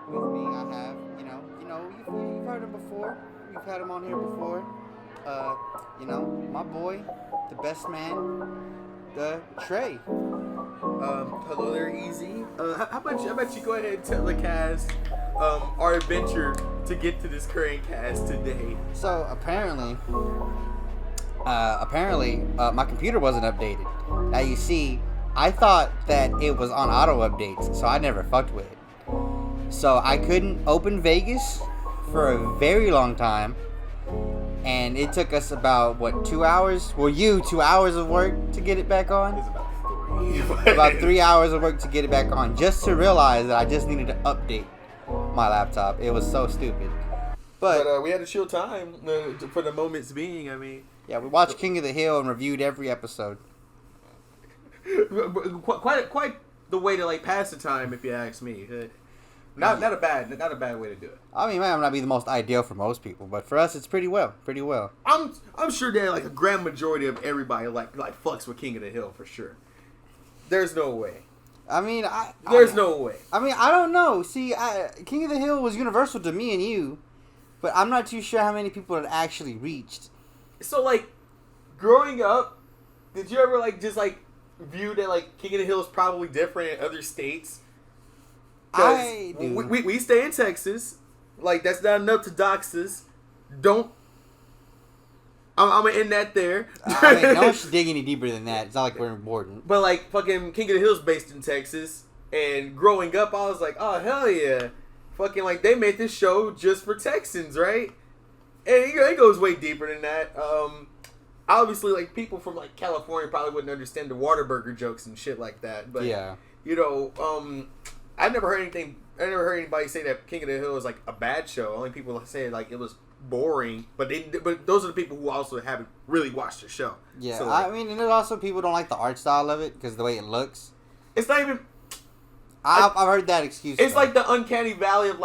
with me, I have, you've heard him before. We've had him on here before. My boy, the best man, the Trey. Hello there, Easy. How about you go ahead and tell the cast our adventure to get to this current cast today? So apparently, my computer wasn't updated. Now you see, I thought that it was on auto updates, so I never fucked with it. So I couldn't open Vegas for a very long time, and it took us about 2 hours? Well, 2 hours of work to get it back on. It's about 3. About 3 hours of work to get it back on, just to realize that I just needed to update my laptop. It was so stupid. But we had to chill time for the moments being. I mean, yeah, we watched King of the Hill and reviewed every episode. quite the way to pass the time, if you ask me. Not a bad way to do it. I mean, it might not be the most ideal for most people, but for us, it's pretty well. I'm sure that a grand majority of everybody like fucks with King of the Hill for sure. There's no way. I mean, there's no way. I mean, I don't know. See, King of the Hill was universal to me and you, but I'm not too sure how many people it actually reached. So, growing up, did you ever view that King of the Hill is probably different in other states? I do. We stay in Texas. That's not enough to dox us. Don't. I'm gonna end that there. I mean, no one should dig any deeper than that. It's not like we're important. But fucking King of the Hill's based in Texas, and growing up, I was like, oh hell yeah, fucking they made this show just for Texans, right? And it goes way deeper than that. Obviously, people from California probably wouldn't understand the Whataburger jokes and shit like that. But yeah, I never heard anybody say that King of the Hill is a bad show. Only people say it was boring, but those are the people who also haven't really watched the show. Yeah, so, I mean, and there's also people who don't like the art style of it because the way it looks. It's not even. I've heard that excuse. It's like the uncanny valley of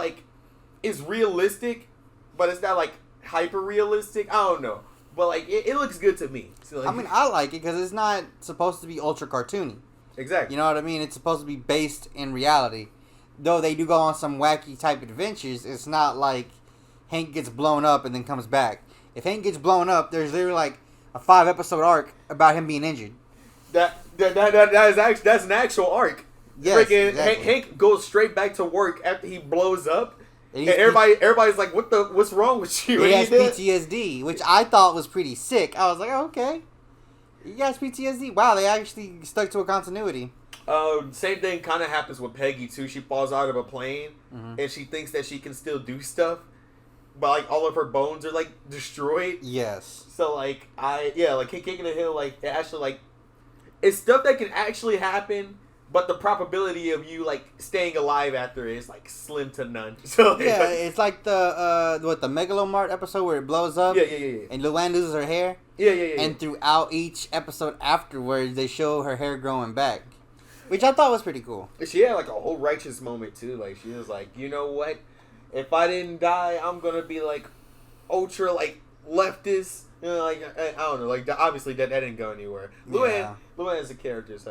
it's realistic, but it's not hyper realistic. I don't know, but it looks good to me. So, I mean, I like it because it's not supposed to be ultra cartoony. Exactly. You know what I mean? It's supposed to be based in reality. Though they do go on some wacky type adventures, it's not like Hank gets blown up and then comes back. If Hank gets blown up, there's literally a 5-episode arc about him being injured. That's an actual arc. Yes, exactly. Hank goes straight back to work after he blows up. And everybody's like, what's wrong with you? He has PTSD, which I thought was pretty sick. I was like, oh, okay. You guys PTSD? Wow, they actually stuck to a continuity. Same thing kind of happens with Peggy too. She falls out of a plane and she thinks that she can still do stuff, but all of her bones are destroyed. Yes. So King of the Hill, it actually it's stuff that can actually happen, but the probability of you staying alive after it is slim to none. So yeah, it's like the Megalomart episode where it blows up. Yeah. And Luann loses her hair. Yeah. And throughout each episode afterwards, they show her hair growing back, which I thought was pretty cool. She had a whole righteous moment too. She was like, you know what? If I didn't die, I'm gonna be ultra leftist. I don't know. Obviously that didn't go anywhere. Yeah. Luann as a character is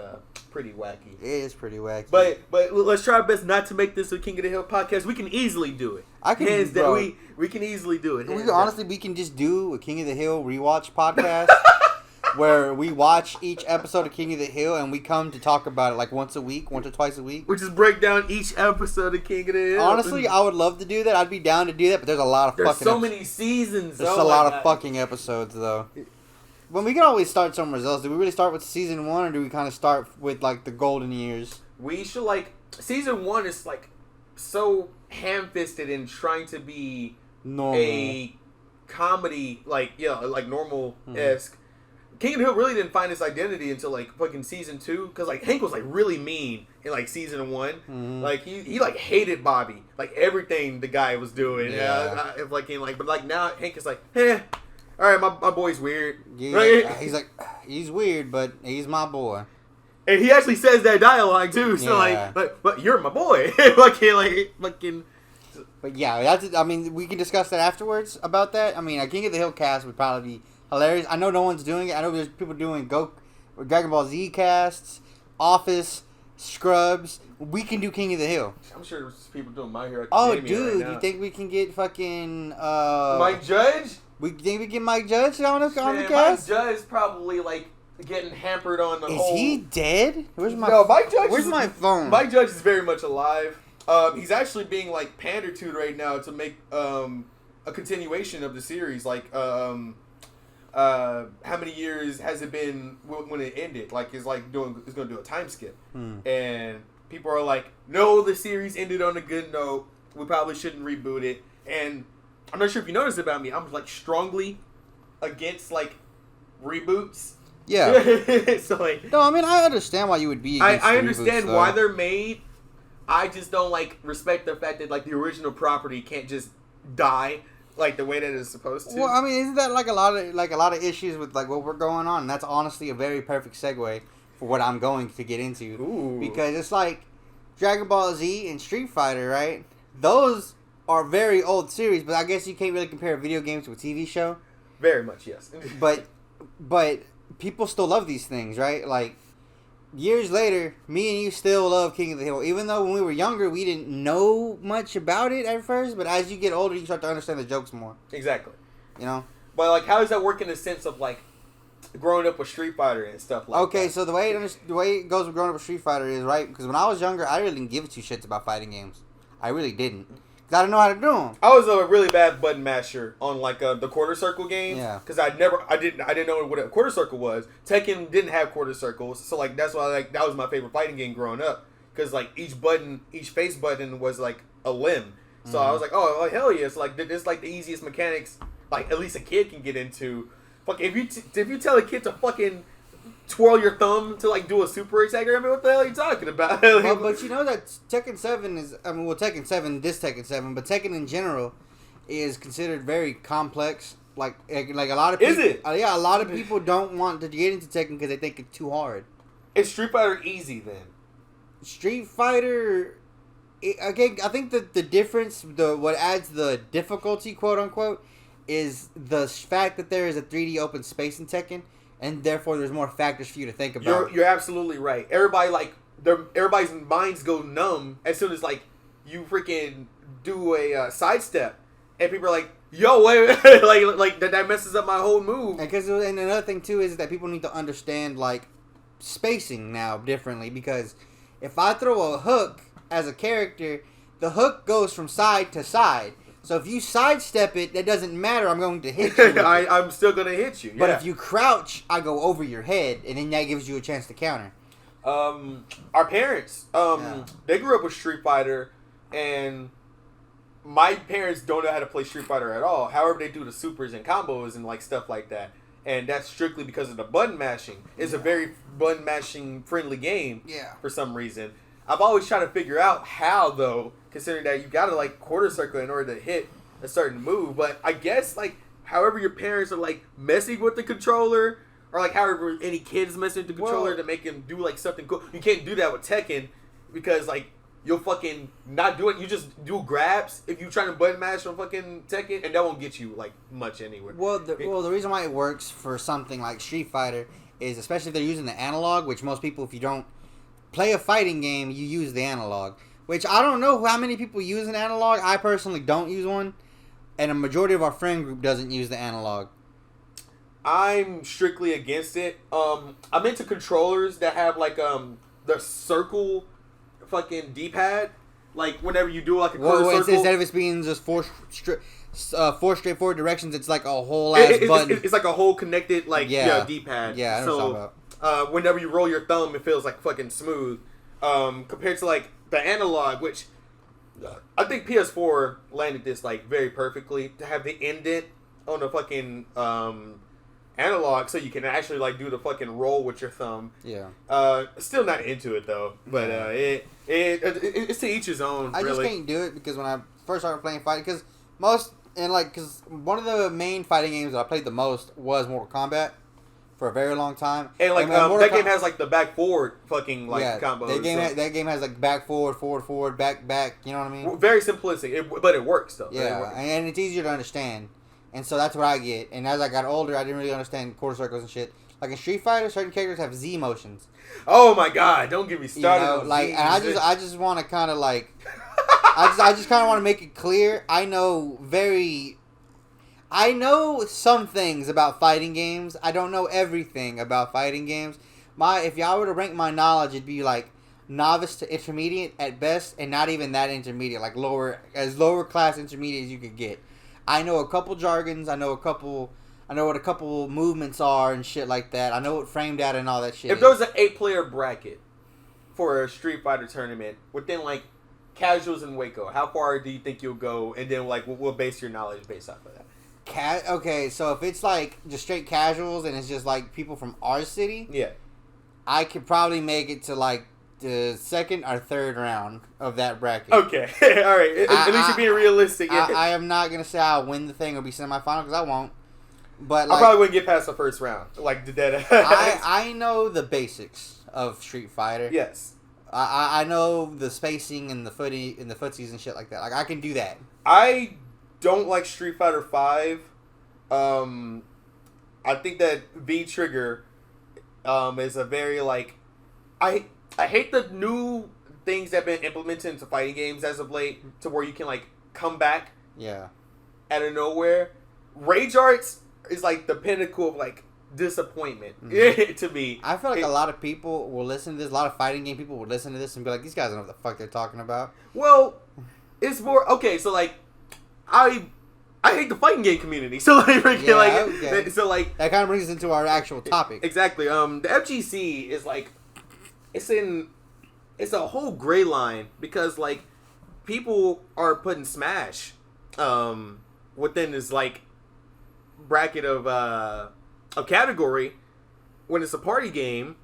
pretty wacky. It is pretty wacky. But let's try our best not to make this a King of the Hill podcast. We can easily do it. Hands down, we can easily do it. We can just do a King of the Hill rewatch podcast. Where we watch each episode of King of the Hill and we come to talk about it once or twice a week. We just break down each episode of King of the Hill. Honestly, I would love to do that. I'd be down to do that, but there's a lot of many seasons. There's a lot of fucking episodes, though. Well, we can always start somewhere else. Do we really start with season 1 or do we kind of start with the golden years? We should season 1 is so ham-fisted in trying to be normal. A comedy, normal-esque. King of the Hill really didn't find his identity until fucking season 2, because Hank was really mean in season 1. Mm-hmm. He hated Bobby, everything the guy was doing. Yeah. But now Hank is all right, my boy's weird. Yeah, right? He's weird, but he's my boy. And he actually says that dialogue too. So yeah. but you're my boy. But yeah, we can discuss that afterwards about that. I mean, a King of the Hill cast would probably be hilarious. I know no one's doing it. I know there's people doing Dragon Ball Z casts, Office, Scrubs. We can do King of the Hill. I'm sure there's people doing My Hero Oh, Academia dude, right now. you think we can get fucking Mike Judge? We think we get Mike Judge on the Man, cast? Mike Judge probably like getting hampered on the Is whole. he dead? Where's my Mike Judge? Where's my phone? Mike Judge is very much alive. He's actually being like pandered to right now to make a continuation of the series. Like, how many years has it been when it ended? Like, it's going to do a time skip, and people are like, no, the series ended on a good note. We probably shouldn't reboot it. And I'm not sure if you noticed about me. I'm like strongly against like reboots. Yeah. So like, no, I mean I understand why you would be. I understand why they're made. I just don't like respect the fact that like the original property can't just die like the way that it's supposed to. Well, I mean, isn't that like a lot of issues with like what we're going on? And that's honestly a very perfect segue for what I'm going to get into. Ooh. Because it's like Dragon Ball Z and Street Fighter, right? Those are very old series, but I guess you can't really compare video games to a TV show. Very much, yes. but people still love these things, right? Like years later, me and you still love King of the Hill, even though when we were younger we didn't know much about it at first. But as you get older, you start to understand the jokes more. Exactly. You know. But like, how does that work in the sense of like growing up with Street Fighter and stuff like that? Okay, so the way it goes with growing up with Street Fighter is right because when I was younger, I really didn't give two shits about fighting games. I really didn't. Cause I didn't know how to do them. I was a really bad button masher on like the quarter circle games. Yeah. Because I didn't know what a quarter circle was. Tekken didn't have quarter circles, so like that's why like that was my favorite fighting game growing up. Because like each face button was like a limb. So I was like, oh hell yeah! It's like it's like the easiest mechanics like at least a kid can get into. Fuck if you tell a kid to fucking twirl your thumb to like do a super attack, I mean, what the hell are you talking about? but you know that Tekken 7 is, Tekken 7, this Tekken 7, but Tekken in general is considered very complex. Like a lot of people, is it? Yeah, a lot of people don't want to get into Tekken because they think it's too hard. Is Street Fighter easy then? Street Fighter, again, I think that the difference, what adds the difficulty, quote unquote, is the fact that there is a 3D open space in Tekken. And therefore, there's more factors for you to think about. You're absolutely right. Everybody's minds go numb as soon as like you freaking do a sidestep, and people are like, "Yo, wait, like that messes up my whole move." And another thing too is that people need to understand like spacing now differently because if I throw a hook as a character, the hook goes from side to side. So if you sidestep it, that doesn't matter. I'm going to hit you. I'm still going to hit you. Yeah. But if you crouch, I go over your head, and then that gives you a chance to counter. Our parents, they grew up with Street Fighter, and my parents don't know how to play Street Fighter at all. However, they do the supers and combos and like stuff like that. And that's strictly because of the button mashing. It's a very button mashing friendly game. Yeah. For some reason. I've always tried to figure out how, though, considering that you gotta like quarter circle in order to hit a certain move. But I guess like however your parents are like messing with the controller, or like however any kids messing with the controller to make him do like something cool. You can't do that with Tekken because like you'll fucking not do it. You just do grabs if you trying to button mash on fucking Tekken, and that won't get you like much anywhere. Well, the reason why it works for something like Street Fighter is especially if they're using the analog, which most people, if you don't play a fighting game, you use the analog. Which I don't know how many people use an analog. I personally don't use one. And a majority of our friend group doesn't use the analog. I'm strictly against it. I'm into controllers that have like the circle fucking D-pad. Like whenever you do like a quarter circle. Instead of it being just four straightforward directions, it's like a whole ass button. It's like a whole connected like D-pad. Yeah, I know what you're talking about. Whenever you roll your thumb, it feels like fucking smooth. Compared to like the analog, which I think PS4 landed this like very perfectly to have the indent on the fucking analog, so you can actually like do the fucking roll with your thumb. Yeah. Still not into it though, but it's to each his own. I just can't do it because when I first started playing fighting, because one of the main fighting games that I played the most was Mortal Kombat. For a very long time, and like that game has like the back forward fucking like combos. That game has like back forward, back. You know what I mean? Very simplistic, but it works though. Yeah, and it's easier to understand, and so that's what I get. And as I got older, I didn't really understand quarter circles and shit. Like in Street Fighter, certain characters have Z motions. Oh my god! Don't get me started. You know, on like, Z's. and I just want to kind of like, I just kind of want to make it clear. I know some things about fighting games. I don't know everything about fighting games. If y'all were to rank my knowledge, it'd be like novice to intermediate at best, and not even that intermediate, like lower class intermediate as you could get. I know a couple jargons. I know what a couple movements are and shit like that. I know what frame data and all that shit. If there was an 8-player bracket for a Street Fighter tournament within like casuals and Waco, how far do you think you'll go? And then like we'll base your knowledge based off of that. Okay, so if it's like just straight casuals and it's just like people from our city, yeah, I could probably make it to like the second or third round of that bracket. Okay, all right. At least you're being realistic. I am not gonna say I'll win the thing or be semifinal because I won't. But like, I probably wouldn't get past the first round. Like the dead. I know the basics of Street Fighter. Yes. I know the spacing and the footsies and shit like that. Like I can do that. I don't like Street Fighter 5. I think that V Trigger is a very like I hate the new things that have been implemented into fighting games as of late to where you can like come back out of nowhere. Rage Arts is like the pinnacle of like disappointment to me. I feel like a lot of people will listen to this. A lot of fighting game people will listen to this and be like, "These guys don't know what the fuck they're talking about." Well, it's more okay. So like, I hate the fighting game community. So like, so like that kind of brings us into our actual topic. Exactly. The FGC is like, it's a whole gray line because like people are putting Smash within this like bracket of a category when it's a party game,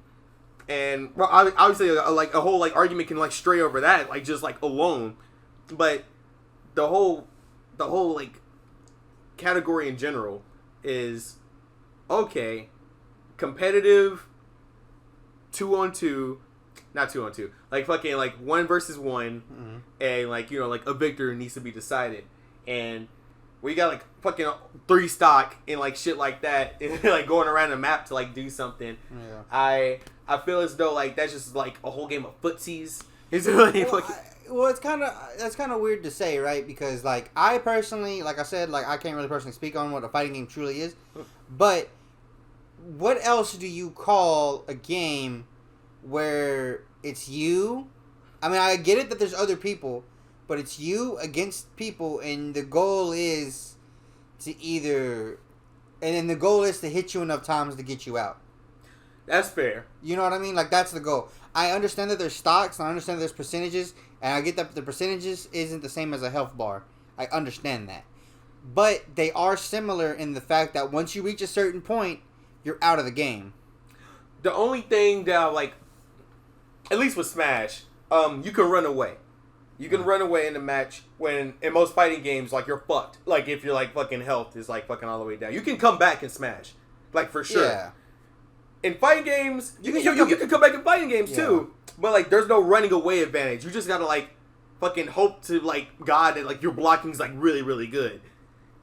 and well, obviously like a whole like argument can like stray over that like just like alone, but the whole like category in general is okay, competitive 2-on-2, not 2-on-2, like fucking like 1 versus 1, and like you know like a victor needs to be decided, and we got like fucking 3 stock and like shit like that, and like going around the map to like do something. Yeah. I feel as though like that's just like a whole game of footsies. That's kind of weird to say, right? Because like I personally, like I said, like I can't really personally speak on what a fighting game truly is, but what else do you call a game where it's you? I mean, I get it that there's other people. But it's you against people, and the goal is to the goal is to hit you enough times to get you out. That's fair. You know what I mean? Like, that's the goal. I understand that there's stocks, and I understand there's percentages, and I get that the percentages isn't the same as a health bar. I understand that. But they are similar in the fact that once you reach a certain point, you're out of the game. The only thing that I like, at least with Smash, you can run away. You can run away in the match when, in most fighting games, like, you're fucked. Like, if you're, like, fucking health is, like, fucking all the way down. You can come back and Smash. Like, for sure. Yeah. In fighting games, you can come back in fighting games, too. But, like, there's no running away advantage. You just gotta, like, fucking hope to, like, God that, like, your blocking's, like, really, really good.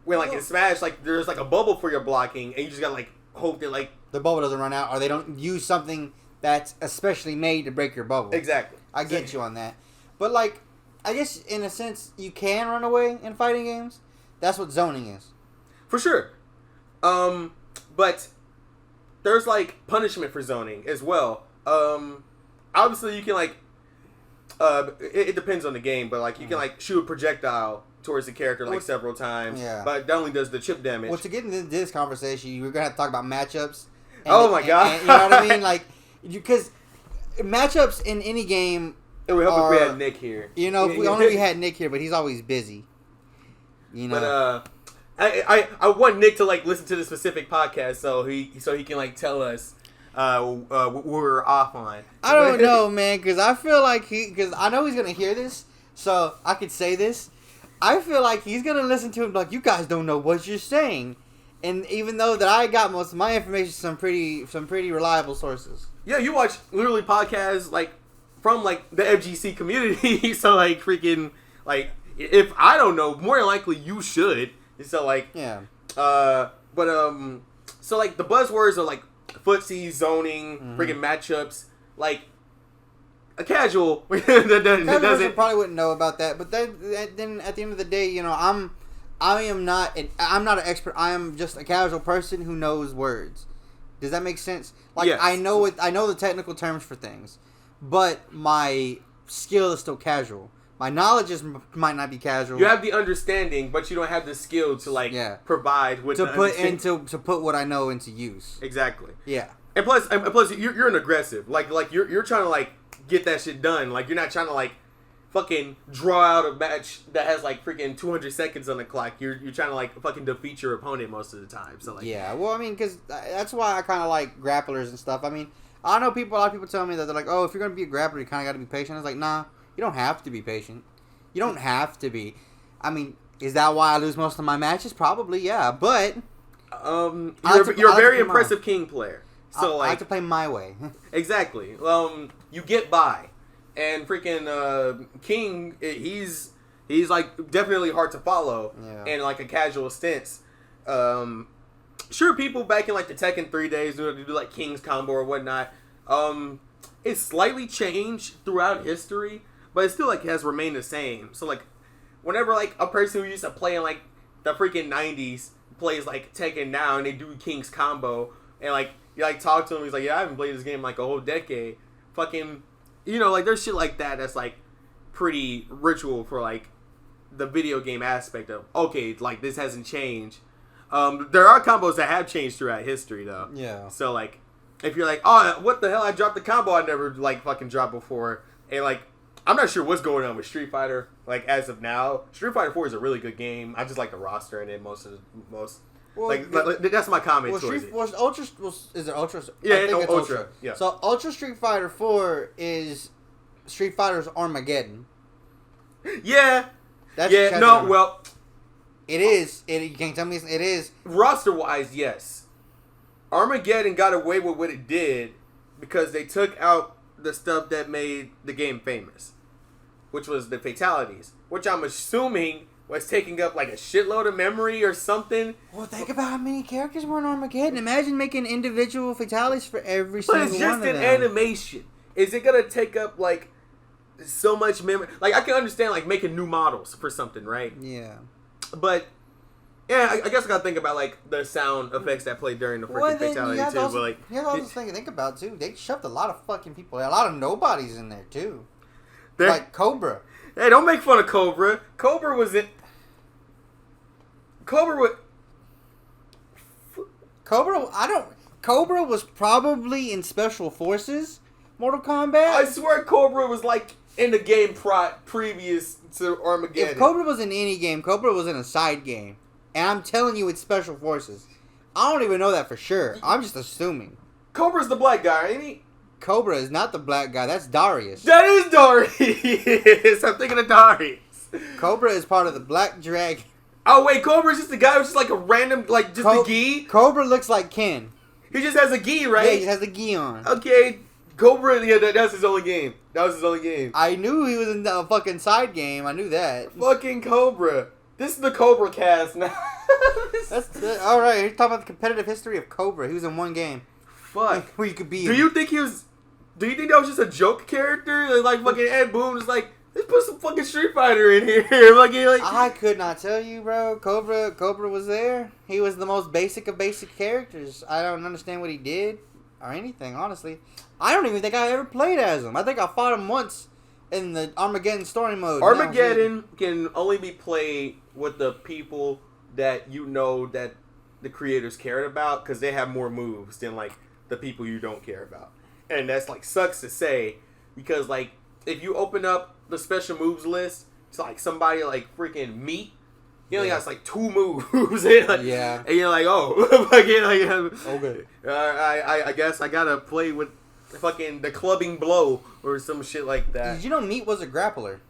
When, like, in Smash, like, there's, like, a bubble for your blocking, and you just gotta, like, hope that, like... the bubble doesn't run out, or they don't use something that's especially made to break your bubble. Exactly. I get you on that. But, like... I guess, in a sense, you can run away in fighting games. That's what zoning is. For sure. But there's, like, punishment for zoning as well. Obviously, you can, like... it depends on the game, but, like, you can, like, shoot a projectile towards the character, like, several times. Yeah. But that only does the chip damage. Well, to get into this conversation, we're going to have to talk about matchups. Oh, my God. And, you know what I mean? Like, because matchups in any game... It would help if we had Nick here. You know, if we only had Nick here, but he's always busy. You know. But I want Nick to like listen to the specific podcast so he can like tell us what we're off on. I don't know, man, because I feel like because I know he's gonna hear this, so I could say this. I feel like he's gonna listen to him like, you guys don't know what you're saying, and even though that I got most of my information from some pretty reliable sources. Yeah, you watch literally podcasts like. From, like, the FGC community, so, like, freaking, like, if I don't know, more than likely you should. So, like, yeah. So, like, the buzzwords are, like, footsie, zoning, freaking matchups. Like, a casual Casual probably wouldn't know about that, but then at the end of the day, you know, I'm not an expert. I am just a casual person who knows words. Does that make sense? Like, yes. I know the technical terms for things, but my skill is still casual. My knowledge might not be casual. You have the understanding, but you don't have the skill to provide with to put what I know into use. Exactly. Yeah. And plus, you're an aggressive. Like you're trying to like get that shit done. Like, you're not trying to like fucking draw out a match that has like freaking 200 seconds on the clock. You're trying to like fucking defeat your opponent most of the time. So like, yeah. Well, I mean, because that's why I kind of like grapplers and stuff. I mean, I know a lot of people tell me that they're like, oh, if you're gonna be a grappler, you kind of got to be patient. I was like, nah. You don't have to be patient. You don't have to be. I mean, is that why I lose most of my matches? Probably, yeah. But you're a very impressive king player. So I like to play my way. Exactly. You get by, and freaking King, he's like definitely hard to follow, in like a casual stance. Sure, people back in like the Tekken 3 days do like King's combo or whatnot. It's slightly changed throughout history, but it still like has remained the same. So like, whenever like a person who used to play in like the freaking 90s plays like Tekken now and they do King's combo, and like you like talk to him, he's like, yeah, I haven't played this game in like a whole decade. Fucking, you know, like there's shit like that that's like pretty ritual for like the video game aspect of, okay, like this hasn't changed. There are combos that have changed throughout history though. Yeah. So like, if you're like, oh, what the hell, I dropped the combo I never like fucking dropped before, and like, I'm not sure what's going on with Street Fighter. Like, as of now, Street Fighter 4 is a really good game. I just like the roster in it most. Well, like that's my comment towards it. Is it Ultra? Yeah, it's Ultra. Yeah. So Ultra Street Fighter 4 is Street Fighter's Armageddon. Yeah. It is. You can't tell me it is. Roster wise, yes. Armageddon got away with what it did because they took out the stuff that made the game famous, which was the fatalities, which I'm assuming was taking up like a shitload of memory or something. Well, think about how many characters were in Armageddon. Imagine making individual fatalities for every single one of them. But it's just an animation. Is it gonna take up like so much memory? Like, I can understand like making new models for something, right? Yeah. But yeah, I guess I gotta think about like the sound effects that played during the freaking fatality too. Also, but like, you have all this thing to think about too. They shoved a lot of fucking people, a lot of nobodies in there too. Like Cobra. Hey, don't make fun of Cobra. Cobra was. Cobra was probably in Special Forces, Mortal Kombat. I swear Cobra was like in the game previous to Armageddon. If Cobra was in any game, Cobra was in a side game. And I'm telling you, it's Special Forces. I don't even know that for sure. I'm just assuming. Cobra's the black guy, ain't he? Cobra is not the black guy. That's Darius. That is Darius. I'm thinking of Darius. Cobra is part of the Black Dragon. Oh, wait. Cobra's just the guy who's just like a random, like, just a gi? Cobra looks like Ken. He just has a gi, right? Yeah, he has a gi on. Okay. Cobra, yeah, that's his only game. That was his only game. I knew he was in the fucking side game. I knew that. Fucking Cobra. This is the Cobra cast now. All right, he's talking about the competitive history of Cobra. He was in one game. Fuck. Where you could be. Do you think that was just a joke character? Like fucking Ed Boon was like, let's put some fucking Street Fighter in here. I could not tell you, bro. Cobra was there. He was the most basic of basic characters. I don't understand what he did or anything, honestly. I don't even think I ever played as him. I think I fought him once in the Armageddon story mode. Armageddon can only be played with the people that you know that the creators cared about, because they have more moves than like the people you don't care about. And that's like sucks to say, because like if you open up the special moves list to like somebody like freaking Meat, he only has like 2 moves. And, like, and you're like, oh, okay. I guess I gotta play with fucking the clubbing blow or some shit like that. Did you know Meat was a grappler?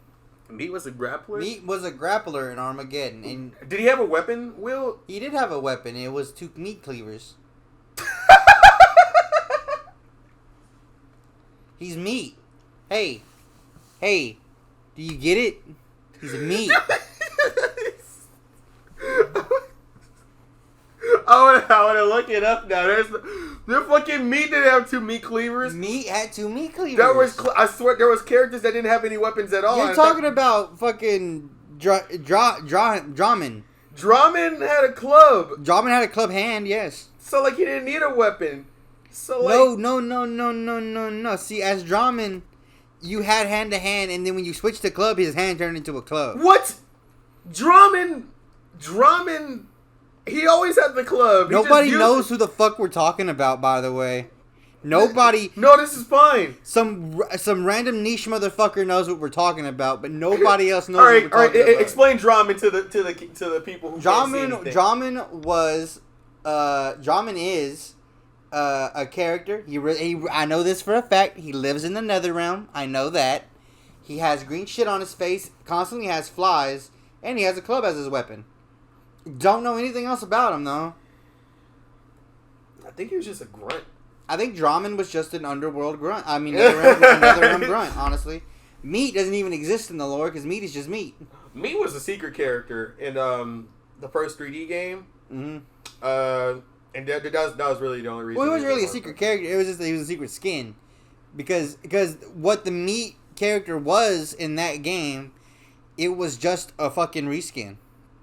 Meat was a grappler? Meat was a grappler in Armageddon. And did he have a weapon, Will? He did have a weapon. It was 2 meat cleavers. He's Meat. Hey, do you get it? He's a meat. I want to look it up now. The fucking Meat didn't have 2 meat cleavers. Meat had 2 meat cleavers. I swear there was characters that didn't have any weapons at all. You're talking about fucking Draman. Draman had a club. Draman had a club hand, yes. So like he didn't need a weapon. So like No. See, as Draman, you had hand to hand, and then when you switched to club, his hand turned into a club. What? Draman, he always had the club. Nobody knows who the fuck we're talking about, by the way. Nobody. No, this is fine. Some random niche motherfucker knows what we're talking about, but nobody else knows. All right. Explain Draman to the people who can't see anything. Draman is a character. I know this for a fact. He lives in the Netherrealm. I know that. He has green shit on his face. Constantly has flies, and he has a club as his weapon. Don't know anything else about him though. I think he was just a grunt. I think Draman was just an underworld grunt. I mean, Netherrealm grunt, honestly. Meat doesn't even exist in the lore because Meat is just Meat. Meat was a secret character in the first 3D game. Mm-hmm. And that was really the only reason. Well, it wasn't really a secret character. It was just that he was a secret skin. Because what the Meat character was in that game, it was just a fucking reskin.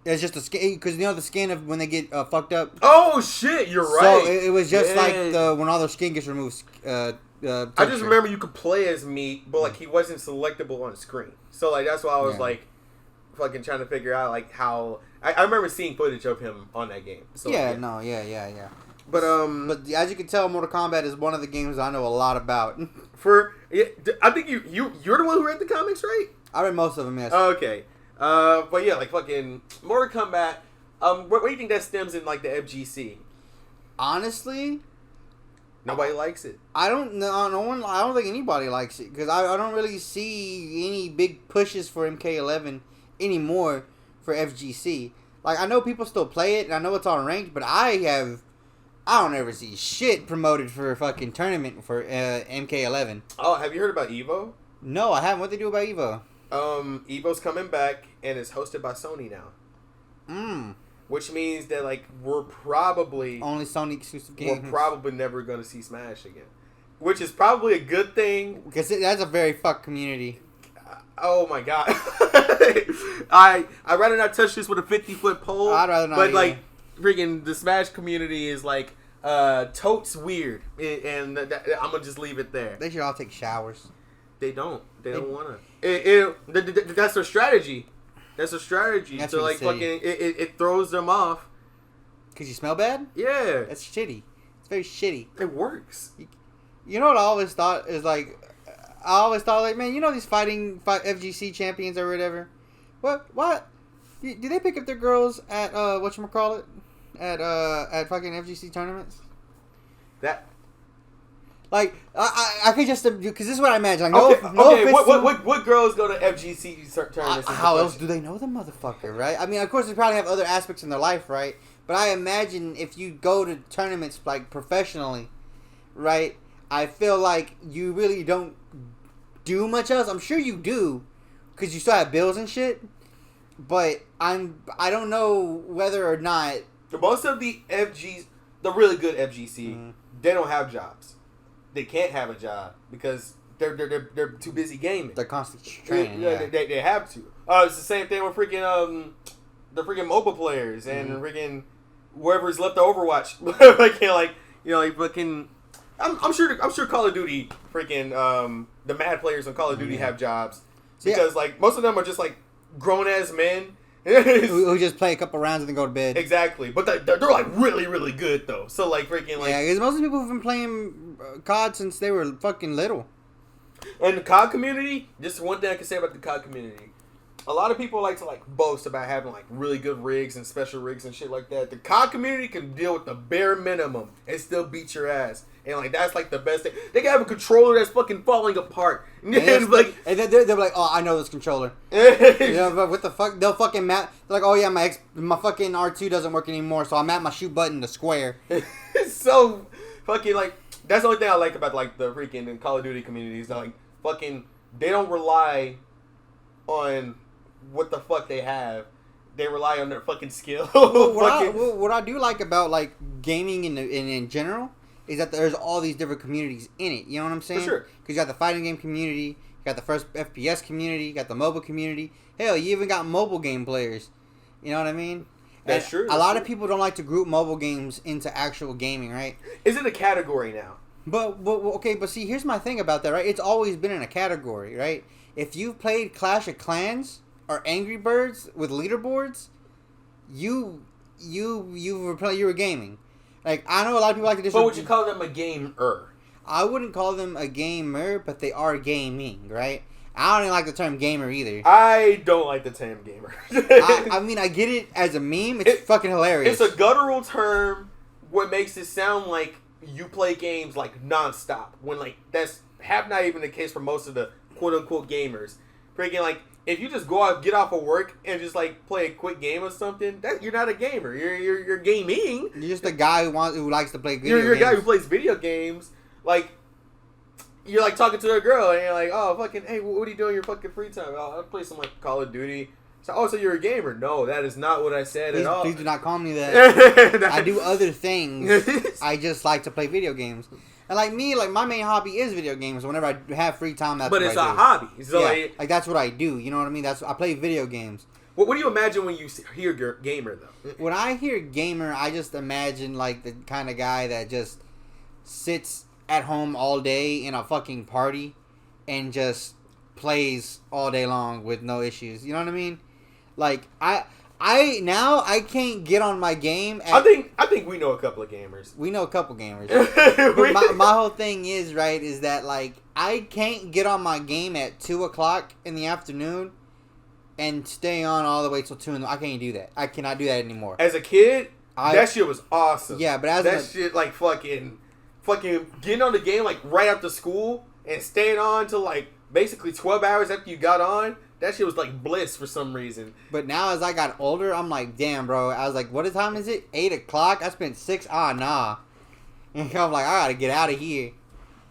It's just a skin, because you know the skin of when they get fucked up. Oh shit, you're right. So it was just like when all their skin gets removed. I just remember you could play as Meat, but like he wasn't selectable on the screen. So like that's why I was like fucking trying to figure out like how. I remember seeing footage of him on that game. So, yeah. But as you can tell, Mortal Kombat is one of the games I know a lot about. I think you're the one who read the comics, right? I read most of them. Yes. Okay. But yeah, like fucking Mortal Kombat. What do you think that stems in like the FGC? Honestly, nobody likes it. I don't know. I don't think anybody likes it because I don't really see any big pushes for MK11 anymore for FGC. Like I know people still play it and I know it's on ranked, but I don't ever see shit promoted for a fucking tournament for MK11. Oh, have you heard about Evo? No, I haven't. What they do about Evo? Evo's coming back and it's hosted by Sony now. Which means that like we're probably only Sony exclusive games. We're probably never gonna see Smash again, which is probably a good thing because that's a very fucked community. Oh my god, I'd rather not touch this with a 50-foot pole. I'd rather not. But like, freaking the Smash community is like totes weird, and I'm gonna just leave it there. They should all take showers. They don't. They don't want to. That's their strategy. That's a strategy. That's so like fucking, it throws them off. Cause you smell bad. Yeah. That's shitty. It's very shitty. It works. You know what I always thought is like, man, you know these FGC champions or whatever. What? Do they pick up their girls at whatchamacallit? At fucking FGC tournaments? That. Like I could just because this is what I imagine. Like, okay. What girls go to FGC tournaments? How else do they know the motherfucker, right? I mean, of course they probably have other aspects in their life, right? But I imagine if you go to tournaments like professionally, right? I feel like you really don't do much else. I'm sure you do, because you still have bills and shit. But I don't know whether or not most of the FGs, the really good FGC, they don't have jobs. They can't have a job because they're too busy gaming. They're constantly training. They have to. It's the same thing with freaking the freaking mobile players and freaking whoever's left the Overwatch. I'm sure Call of Duty freaking the mad players on Call of Duty have jobs because like most of them are just like grown ass men. who just play a couple rounds and then go to bed. Exactly, but they're like really really good though. So like freaking like because most of the people have been playing COD since they were fucking little. And the COD community, just one thing I can say about the COD community, a lot of people like to like boast about having like really good rigs and special rigs and shit like that. The COD community can deal with the bare minimum and still beat your ass. And like that's like the best thing. They can have a controller that's fucking falling apart. And they're like, oh, I know this controller. You know, but what the fuck? They'll fucking map. They're like, oh yeah, my fucking R2 doesn't work anymore, so I map my shoot button to square. So fucking like that's the only thing I like about like the freaking Call of Duty communities. Like fucking, they don't rely on what the fuck they have. They rely on their fucking skill. What I do like about like gaming in general is that there's all these different communities in it. You know what I'm saying? For sure. Because you got the fighting game community, you got the first FPS community, you got the mobile community. Hell, you even got mobile game players. You know what I mean? That's and true. A lot of people don't like to group mobile games into actual gaming, right? It's in a category now. But see, here's my thing about that, right? It's always been in a category, right? If you've played Clash of Clans or Angry Birds with leaderboards, you were gaming. Like, I know a lot of people like to But would you call them a gamer? I wouldn't call them a gamer, but they are gaming, right? I don't even like the term gamer either. I don't like the term gamer. I mean, I get it as a meme. It's fucking hilarious. It's a guttural term. What makes it sound like you play games like nonstop when like that's half not even the case for most of the quote unquote gamers. Freaking like if you just go out, get off of work, and just like play a quick game or something, that you're not a gamer. You're gaming. You're just a guy who likes to play video games. You're a guy who plays video games. Like you're like talking to a girl, and you're like, oh fucking, hey, what are you doing in your fucking free time? Oh, I play some like Call of Duty. So, oh, so you're a gamer? No, that is not what I said at all. Please do not call me that. I do other things. I just like to play video games. And like me, like my main hobby is video games. Whenever I have free time, that's what I do. But it's a hobby. So yeah, like that's what I do. You know what I mean? I play video games. What do you imagine when you hear gamer though? When I hear gamer, I just imagine like the kind of guy that just sits at home all day in a fucking party and just plays all day long with no issues. You know what I mean? Like I can't get on my game. I think we know a couple of gamers. We know a couple gamers. But my whole thing is that like I can't get on my game at 2:00 in the afternoon and stay on all the way till 2. I can't do that. I cannot do that anymore. As a kid, that shit was awesome. Yeah, but shit like fucking getting on the game like right after school and staying on till like basically 12 hours after you got on. That shit was like bliss for some reason. But now as I got older, I'm like, damn, bro. I was like, what time is it? 8:00? I spent 6. Nah. And I'm like, I gotta get out of here.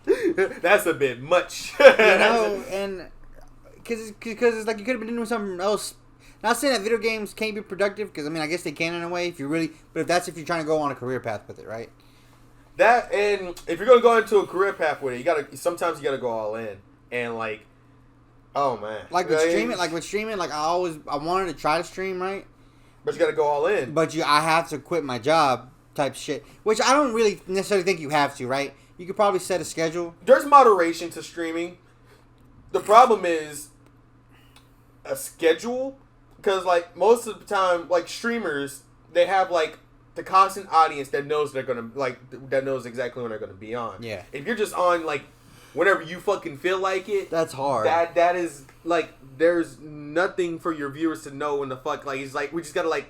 That's a bit much. You know, and because it's like you could have been doing something else. Not saying that video games can't be productive, because I mean, I guess they can in a way if you really. But if you're trying to go on a career path with it, right? That, and if you're gonna go into a career path with it, sometimes you gotta go all in, and like. Oh man! Like with streaming, like I wanted to try to stream, right? But you got to go all in. But I have to quit my job, type shit. Which I don't really necessarily think you have to, right? You could probably set a schedule. There's moderation to streaming. The problem is a schedule, because like most of the time, like streamers, they have like the constant audience that knows that knows exactly when they're gonna be on. Yeah. If you're just on like. Whenever you fucking feel like it, that's hard. That is like there's nothing for your viewers to know when the fuck like he's like we just gotta like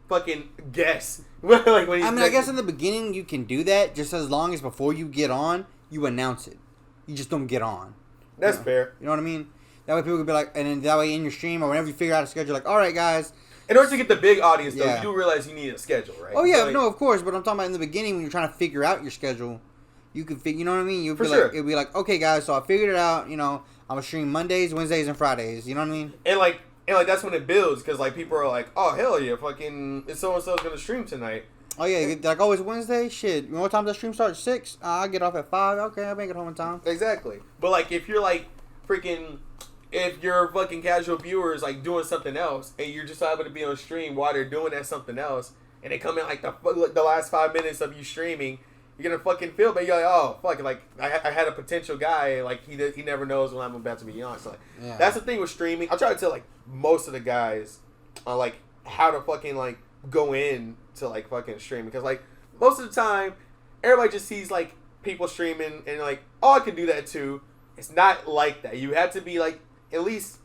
fucking guess. Like when I guess in the beginning you can do that just as long as before you get on you announce it. You just don't get on. That's fair. You know what I mean? That way people could be like, and then that way in your stream or whenever you figure out a schedule, like, all right, guys. In order to get the big audience though, you do realize you need a schedule, right? Oh yeah, no, of course. But I'm talking about in the beginning when you're trying to figure out your schedule. You could figure, you know what I mean? You'd be like, it'd be like, okay, guys, so I figured it out. You know, I'm gonna stream Mondays, Wednesdays, and Fridays. You know what I mean? And like that's when it builds because like people are like, oh hell yeah, fucking, it's so and so's gonna stream tonight. Oh yeah, like it's Wednesday. Shit, you know what time the stream starts? 6. I get off at 5. Okay, I'll make it home in time. Exactly. But like if you're like freaking, if your fucking casual viewers like doing something else and you're just able to be on stream while they're doing that something else, and they come in like the last 5 minutes of you streaming. You're gonna fucking feel, but you're like, oh fuck, like I had a potential guy, like he never knows when I'm about to be on. So like, that's the thing with streaming. I try to tell like most of the guys, like how to fucking like go in to like fucking stream because like most of the time, everybody just sees like people streaming and like, oh I can do that too. It's not like that. You have to be like at least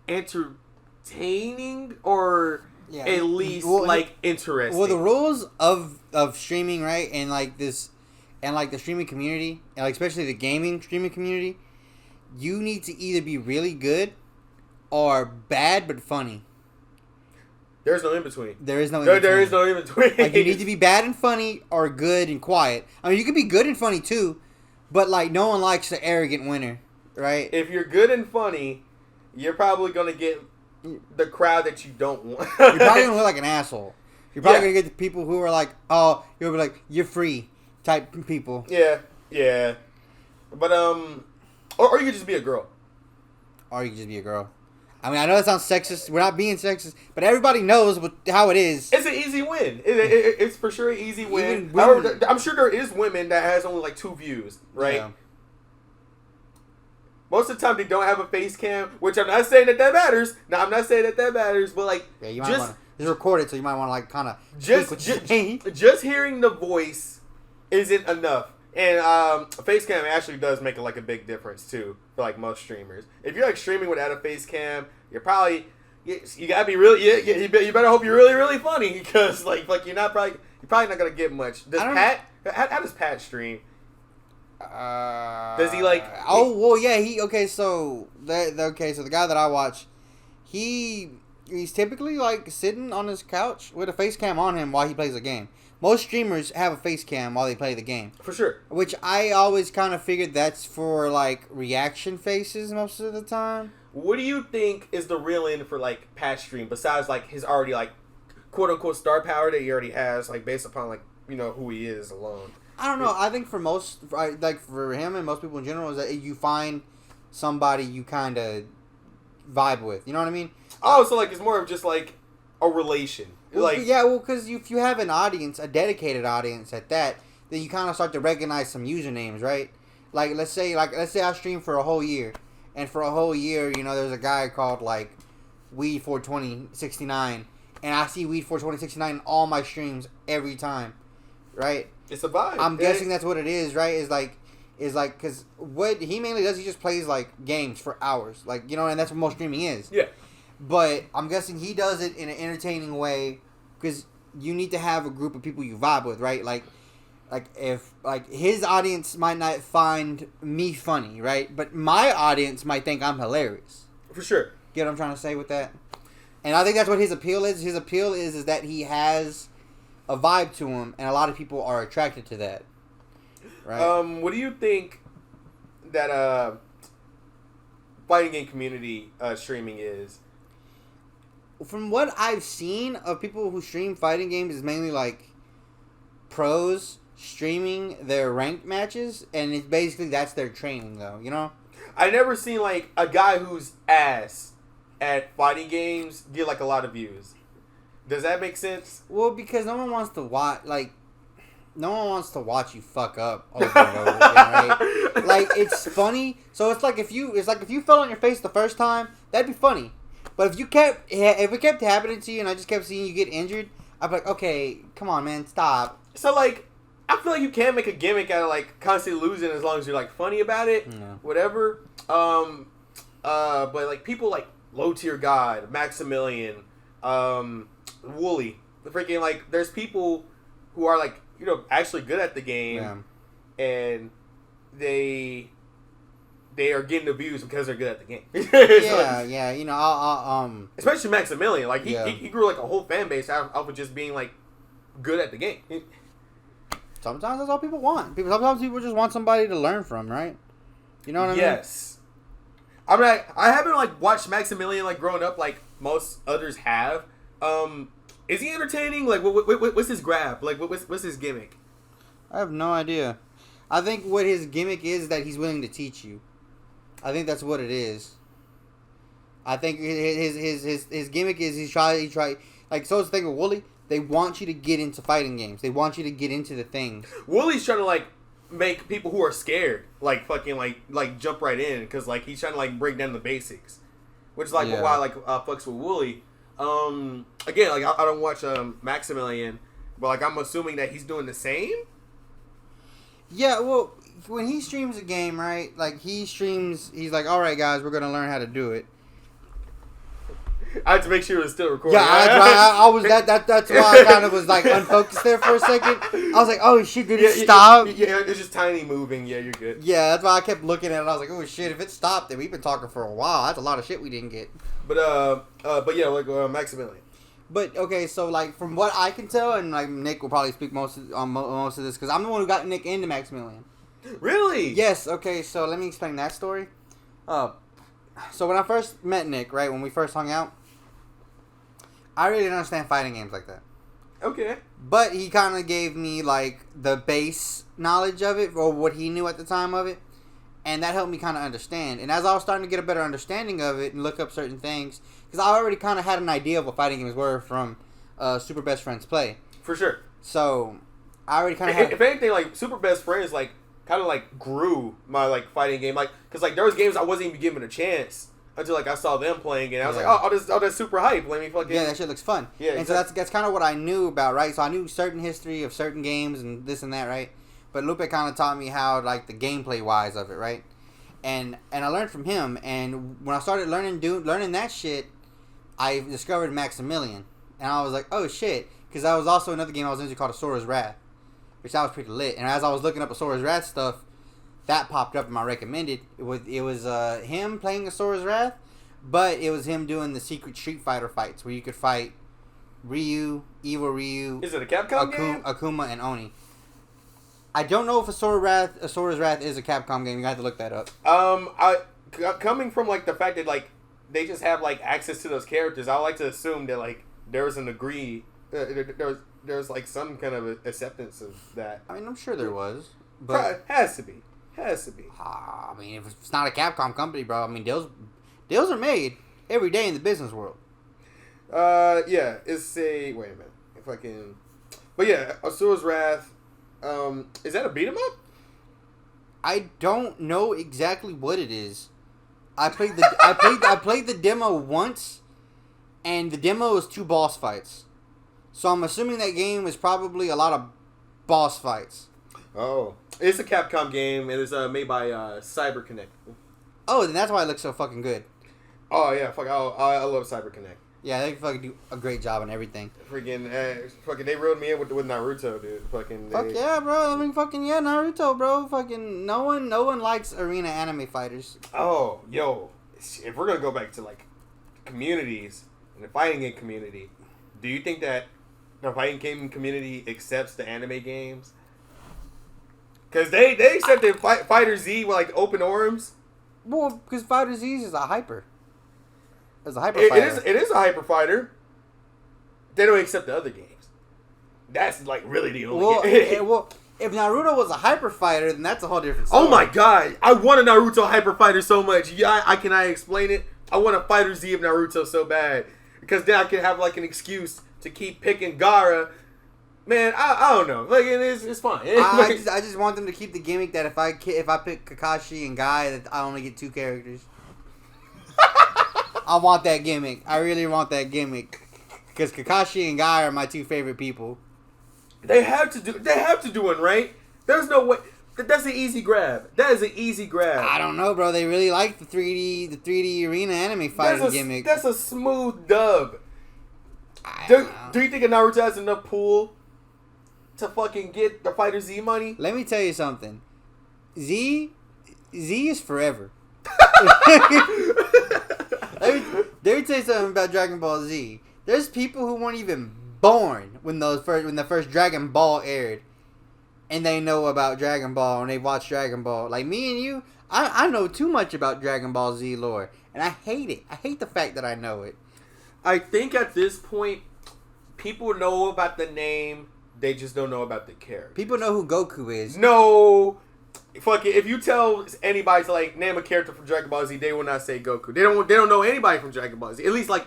entertaining or. Yeah. At least like interesting. Well, the rules of streaming, right, and like this, and like the streaming community, and like especially the gaming streaming community, you need to either be really good or bad but funny. There's no in between. There is no in between. There is no in between. Like you need to be bad and funny or good and quiet. I mean, you can be good and funny too, but like no one likes the arrogant winner, right? If you're good and funny, you're probably gonna get. The crowd that you don't want. You're probably gonna look like an asshole. You're probably gonna get the people who are like, oh, you'll be like, you're free. type people. Yeah. But or you could just be a girl. Or you could just be a girl. I mean, I know that sounds sexist. We're not being sexist, but everybody knows how it is. It's an easy win. It's for sure an easy win. However, I'm sure there is women that has only like 2 views, right? Yeah. Most of the time they don't have a face cam, which I'm not saying that matters. No, I'm not saying that matters, but like, yeah, you might want to. It's recorded, so you might want to like kind of just hearing the voice isn't enough. And face cam actually does make like a big difference too for like most streamers. If you're like streaming without a face cam, you're probably you gotta be really you better hope you're really funny because like you're probably not gonna get much. Does Pat how does Pat stream? Does he like? Oh well, yeah. So the guy that I watch, he's typically like sitting on his couch with a face cam on him while he plays a game. Most streamers have a face cam while they play the game. For sure. Which I always kind of figured that's for, like, reaction faces most of the time. What do you think is the real end for, like, Pat's stream, besides, like, his already, like, quote-unquote star power that he already has, like, based upon, like, you know, who he is alone? I don't know. I think for most, like, for him and most people in general, is that you find somebody you kind of vibe with. You know what I mean? Oh, so, like, it's more of just, like, a relation. Like, yeah, well, because if you have an audience, a dedicated audience at that, then you kind of start to recognize some usernames, right? Like let's say I stream for a whole year, and for a whole year, you know, there's a guy called like Weed42069, and I see Weed42069 in all my streams every time, right? It's a vibe. I'm guessing that's what it is, right? Is like because what he mainly does, he just plays like games for hours, like, you know, and that's what most streaming is. Yeah. But I'm guessing he does it in an entertaining way because you need to have a group of people you vibe with, right? Like if like his audience might not find me funny, right? But my audience might think I'm hilarious. For sure. Get what I'm trying to say with that? And I think that's what his appeal is. His appeal is that he has a vibe to him, and a lot of people are attracted to that. Right? What do you think that fighting game community streaming is? From what I've seen of people who stream fighting games, is mainly like pros streaming their ranked matches, and it's basically that's their training, though. You know, I never seen like a guy who's ass at fighting games get like a lot of views. Does that make sense? Well, because no one wants to watch you fuck up over and over again, right? Like, it's funny. So it's like if you fell on your face the first time, that'd be funny. But if it kept happening to you and I just kept seeing you get injured, I'd be like, okay, come on, man, stop. So, like, I feel like you can make a gimmick out of, like, constantly losing as long as you're, like, funny about it. Yeah. Whatever. But, like, people like Low Tier God, Maximilian, Wooly. Freaking, like, there's people who are, like, you know, actually good at the game. Yeah. And they are getting the views because they're good at the game. Yeah, you know, especially Maximilian, like he grew like a whole fan base out of just being like good at the game. Sometimes that's all people want. Sometimes people just want somebody to learn from, right? You know what I mean? Yes. I mean, I haven't like watched Maximilian like growing up like most others have. Is he entertaining? Like, what's his grab? Like, what's his gimmick? I have no idea. I think what his gimmick is that he's willing to teach you. I think that's what it is. I think his gimmick is he try like, so it's the thing with Wooly. They want you to get into fighting games. They want you to get into the things. Wooly's trying to like make people who are scared like fucking like jump right in because like he's trying to like break down the basics, which is like why I like fucks with Wooly. Again, like I don't watch Maximilian, but like I'm assuming that he's doing the same. Yeah, well, when he streams a game, right? Like he's like, all right, guys, we're gonna learn how to do it. I had to make sure it was still recording. Yeah, I was that's why I kind of was like unfocused there for a second. I was like, oh shit, did it stop? Yeah, it's just tiny moving. Yeah, you're good. Yeah, that's why I kept looking at it. I was like, oh shit, if it stopped, then we've been talking for a while. That's a lot of shit we didn't get. But yeah, like Maximilian. But okay, so like from what I can tell, and like Nick will probably speak most of this because I'm the one who got Nick into Maximilian. Really? Yes. Okay, so let me explain that story. So when I first met Nick, right, when we first hung out, I really didn't understand fighting games like that. Okay. But he kind of gave me like the base knowledge of it, or what he knew at the time of it, and that helped me kind of understand. And as I was starting to get a better understanding of it and look up certain things, because I already kind of had an idea of what fighting games were from Super Best Friends Play. For sure. So I already kind of had. If anything, like Super Best Friends, like kind of like grew my like fighting game, like because like there was games I wasn't even given a chance until like I saw them playing, and I was like, oh, that's super hype. Let me fucking that shit looks fun. Yeah, and exactly. so that's kind of what I knew about, right? So I knew certain history of certain games and this and that, right? But Lupe kind of taught me how like the gameplay wise of it, right? And I learned from him, and when I started learning that shit, I discovered Maximilian, and I was like, oh shit, because that was also another game I was into called Soras Rat, which that was pretty lit. And as I was looking up Soras Rat stuff, that popped up in my recommended. It was him playing Asuras Wrath, but it was him doing the secret Street Fighter fights where you could fight Ryu, Evil Ryu. Is it a Capcom game? Akuma and Oni. I don't know if Asuras Wrath is a Capcom game. You have to look that up. Coming from like the fact that like they just have like access to those characters, I like to assume that like there was an there's like some kind of acceptance of that. I mean, I'm sure there was, but has to be. I mean, if it's not a Capcom company, bro. I mean, deals are made every day in the business world. Yeah, it's a wait a minute if I can, but yeah, Asuras Wrath. Is that a beat 'em up? I don't know exactly what it is. I played the demo once, and the demo was 2 boss fights. So I'm assuming that game is probably a lot of boss fights. Oh, it's a Capcom game, and it's made by CyberConnect. Oh, then that's why it looks so fucking good. Oh yeah, fuck! I love CyberConnect. Yeah, they fucking do a great job on everything. Fucking they reeled me in with Naruto, dude. Fuck yeah, bro. I mean, Naruto, bro. Fucking no one likes arena anime fighters. Oh, yo, if we're gonna go back to like communities and the fighting game community, do you think that the fighting game community accepts the anime games? Because they accepted FighterZ with like open arms. Well, because FighterZ is a hyper. It's a hyper fighter. It is a hyper fighter. They don't accept the other games. That's like really the only game. Well, if Naruto was a hyper fighter, then that's a whole different story. Oh my god. I want a Naruto hyper fighter so much. Yeah, can I explain it? I want a FighterZ of Naruto so bad. Because then I can have like an excuse to keep picking Gaara. Man, I don't know. Like it's fine. I just want them to keep the gimmick that if I pick Kakashi and Guy, that I only get 2 characters. I want that gimmick. I really want that gimmick. Because Kakashi and Guy are my 2 favorite people. They have to do one, right? There's no way. That's an easy grab. That is an easy grab. I don't know, bro. They really like the 3D arena anime fighting gimmick. That's a smooth dub. Do you think Naruto has enough pull to fucking get the FighterZ money? Let me tell you something. Z is forever. Let me tell you something about Dragon Ball Z. There's people who weren't even born when the first Dragon Ball aired, and they know about Dragon Ball and they watch Dragon Ball. Like me and you, I know too much about Dragon Ball Z lore, and I hate it. I hate the fact that I know it. I think at this point, people know about the name. They just don't know about the character. People know who Goku is. No. Fuck it. If you tell anybody to like name a character from Dragon Ball Z, they will not say Goku. They don't know anybody from Dragon Ball Z. At least like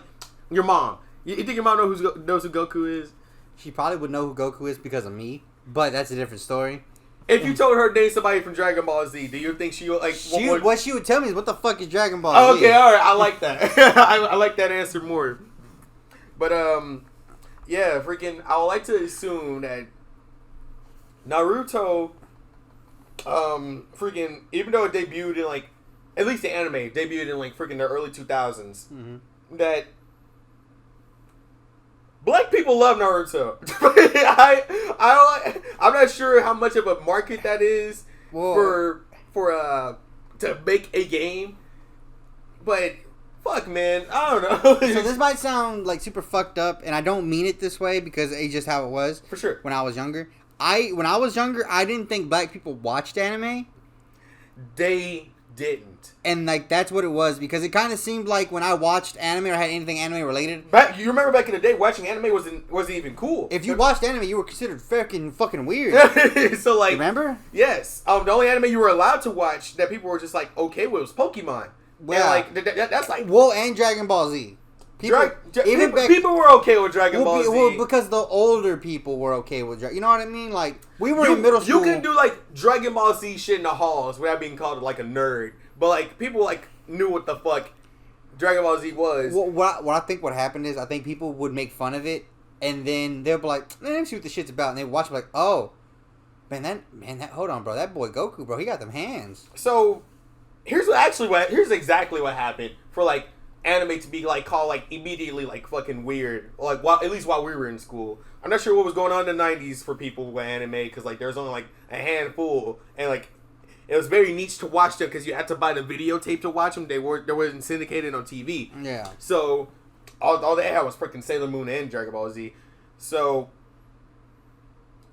your mom. You think your mom knows who Goku is? She probably would know who Goku is because of me, but that's a different story. If you told her to name somebody from Dragon Ball Z, do you think she would like? What she would tell me is what the fuck is Dragon Ball Z? Okay, all right. I like that. I like that answer more. But yeah, freaking. I would like to assume that Naruto. Freaking, even though it debuted in like, at least the anime debuted in like freaking the early 2000s, that black people love Naruto. I'm not sure how much of a market that is for to make a game, but fuck, man, I don't know. So this might sound like super fucked up, and I don't mean it this way because it's just how it was. For sure. When I was younger. When I was younger, I didn't think black people watched anime. They didn't. And like that's what it was, because it kind of seemed like when I watched anime or had anything anime related. You remember back in the day, watching anime wasn't even cool. If you watched anime, you were considered fucking weird. So like, remember? Yes. The only anime you were allowed to watch that people were just like okay with was Pokemon. Well, and like that's like and Dragon Ball Z. People were okay with Dragon Ball Z. Well, because the older people were okay with Dragon. You know what I mean? Like we were in middle school. You can do like Dragon Ball Z shit in the halls without being called like a nerd. But like people like knew what the fuck Dragon Ball Z was. Well, what I think what happened is I think people would make fun of it, and then they'll be like, "Let me see what the shit's about," and they watch it like, "Oh, man, hold on, bro, that boy Goku, bro, he got them hands." So here's exactly what happened for like anime to be like called like immediately like fucking weird, like at least while we were in school. I'm not sure what was going on in the 90s for people with anime, because like there's only like a handful, and like it was very niche to watch them because you had to buy the videotape to watch them. They wasn't syndicated on TV. Yeah. So all they had was freaking Sailor Moon and Dragon Ball Z. So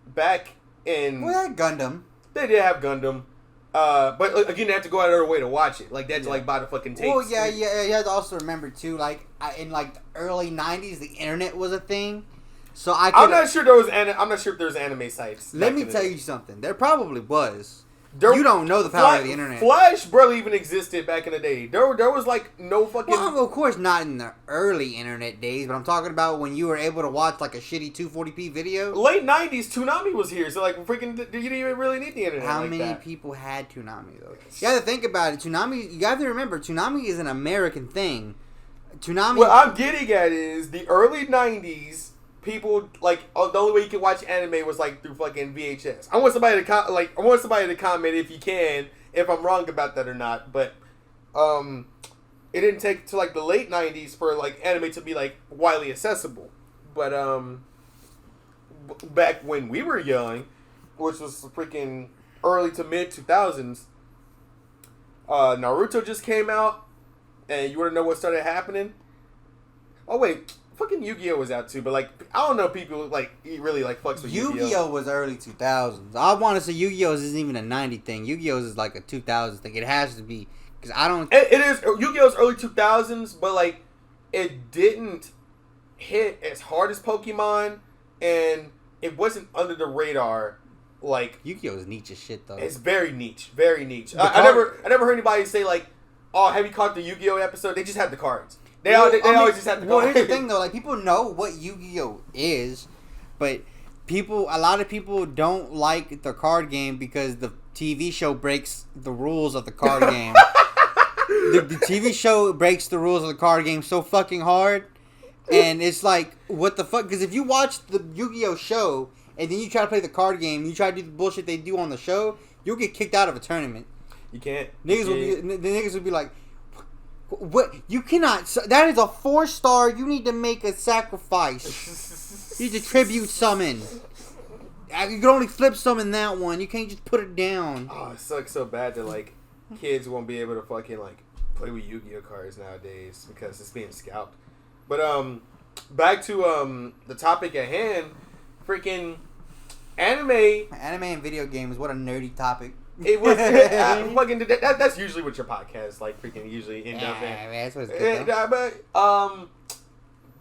back in they had Gundam. They did have Gundam. But again, they have to go out of their way to watch it. Like, they had to, like, buy the fucking tapes. Well, yeah. You have to also remember, too, like, in, like, the early 90s, the internet was a thing. So I'm not sure if there was anime sites. Let me tell you something. There probably was. You don't know the power of the internet. Flash barely even existed back in the day. There was, like, no fucking... Well, of course not in the early internet days, but I'm talking about when you were able to watch, like, a shitty 240p video. Late 90s, Toonami was here, so, like, freaking... You didn't even really need the internet. How many people had Toonami, though? You have to think about it. Toonami... You have to remember, Toonami is an American thing. Toonami... What I'm getting at is, the early 90s... People like the only way you can watch anime was like through fucking VHS. I want somebody to comment if you can, if I'm wrong about that or not. But it didn't take to like the late 90s for like anime to be like widely accessible. But back when we were young, which was freaking early to mid 2000s, Naruto just came out, and you want to know what started happening? Oh wait. Fucking YuGiOh was out too, but like I don't know, people like really like fucks with YuGiOh. YuGiOh was early 2000s. I want to say YuGiOh isn't even a 90 thing. YuGiOh is like a 2000s thing. It has to be, because I don't. It is YuGiOh's early 2000s, but like it didn't hit as hard as Pokemon, and it wasn't under the radar. Like YuGiOh is niche as shit though. It's very niche, very niche. I never heard anybody say like, "Oh, have you caught the YuGiOh episode?" They just had the cards. They always just have to go. Well, here's the thing, though. Like, people know what YuGiOh is, but a lot of people don't like the card game because the TV show breaks the rules of the card game. The TV show breaks the rules of the card game so fucking hard, and it's like, what the fuck? Because if you watch the YuGiOh show and then you try to play the card game, you try to do the bullshit they do on the show, you'll get kicked out of a tournament. You can't. The niggas would be like, what? You cannot. That is a 4-star. You need to make a sacrifice. You need to tribute summon. You can only flip summon that one. You can't just put it down. Oh, it sucks so bad that like kids won't be able to fucking like play with Yu-Gi-Oh cards nowadays because it's being scalped. But back to the topic at hand. Freaking anime and video games. What a nerdy topic. It was fucking. That's usually what your podcast like freaking usually end up in. That's what's good, but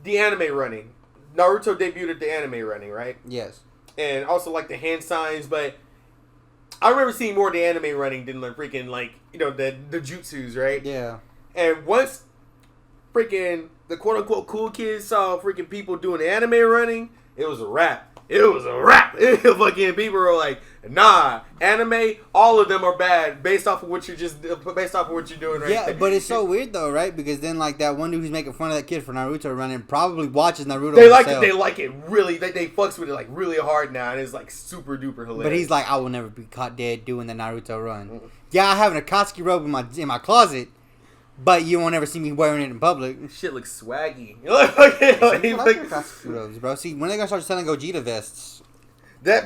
the anime running. Naruto debuted at the anime running, right? Yes. And also like the hand signs, but I remember seeing more of the anime running than the freaking like the jutsus, right? Yeah. And once freaking the quote unquote cool kids saw freaking people doing the anime running, it was a wrap. It was a wrap. Fucking people were like, nah, anime, all of them are bad based off of what you're doing right Yeah, there. but it's so weird though, right? Because then like that one dude who's making fun of that kid for Naruto running probably watches Naruto. They like it really. They fucks with it like really hard now, and it's like super duper hilarious. But he's like, I will never be caught dead doing the Naruto run. Mm-hmm. Yeah, I have an Akatsuki robe in my closet, but you won't ever see me wearing it in public. Shit looks swaggy. Like Akatsuki robes, bro. See, when are they gonna start selling Gogeta vests? That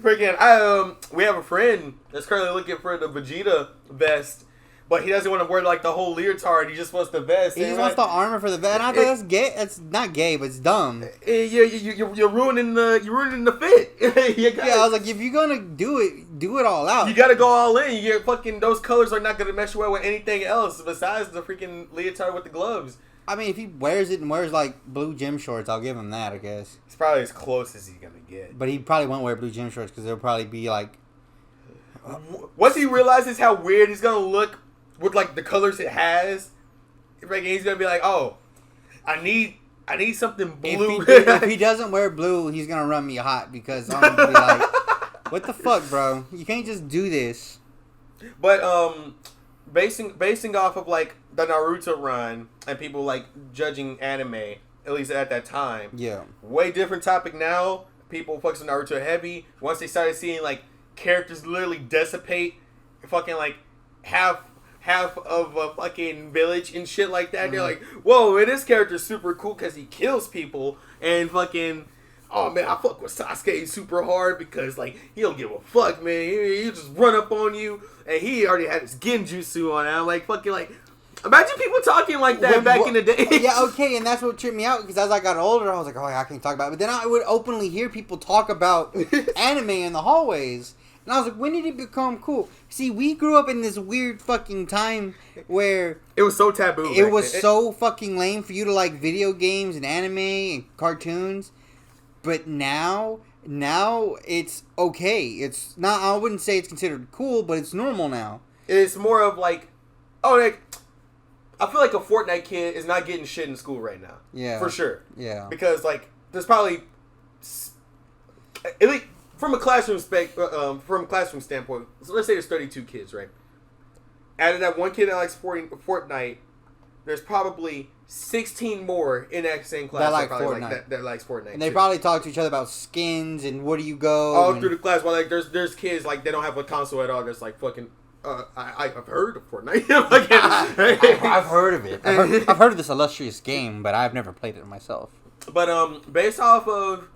freaking we have a friend that's currently looking for the Vegeta vest, but he doesn't want to wear like the whole leotard. He just wants the vest. He just wants the armor for the vest. And I thought that's gay. That's not gay, but it's dumb. You're ruining the fit. Yeah, I was like, if you're gonna do it all out. You gotta go all in. You get fucking those colors are not gonna mesh well with anything else besides the freaking leotard with the gloves. I mean, if he wears it and wears like blue gym shorts, I'll give him that, I guess. It's probably as close as he's gonna get. But he probably won't wear blue gym shorts because they'll probably be like. Once he realizes how weird he's gonna look with like the colors it has, he's gonna be like, "Oh, I need something blue." If he doesn't wear blue, he's gonna run me hot because I'm gonna be like, "What the fuck, bro? You can't just do this." But basing off of like the Naruto run and people like judging anime, at least at that time, yeah, way different topic now. People focus on Naruto heavy. Once they started seeing like characters literally dissipate, fucking like half of a fucking village and shit like that. Mm-hmm. They're like, whoa, man, this character's super cool because he kills people and fucking. Oh man, I fuck with Sasuke super hard because like he don't give a fuck, man. He just run up on you and he already had his genjutsu on. And I'm like fucking like, imagine people talking like that back in the day. Yeah, okay, and that's what tripped me out because as I got older, I was like, oh, I can't talk about it. But then I would openly hear people talk about anime in the hallways. And I was like, when did it become cool? See, we grew up in this weird fucking time where... It was so taboo. It was so fucking lame for you to like video games and anime and cartoons. But now it's okay. It's not, I wouldn't say it's considered cool, but it's normal now. It's more of like, oh, like, I feel like a Fortnite kid is not getting shit in school right now. Yeah. For sure. Yeah. Because, like, there's probably, at least from a classroom standpoint, so let's say there's 32 kids, right? Out of that one kid that likes Fortnite, there's probably 16 more in that same class that like Fortnite. That likes Fortnite. And they too. probably talk to each other about skins and where do you go. All through the class. Well, like there's kids like they don't have a console at all. That's like fucking. I've heard of Fortnite. I've heard of it. I've heard of this illustrious game, but I've never played it myself. But based off of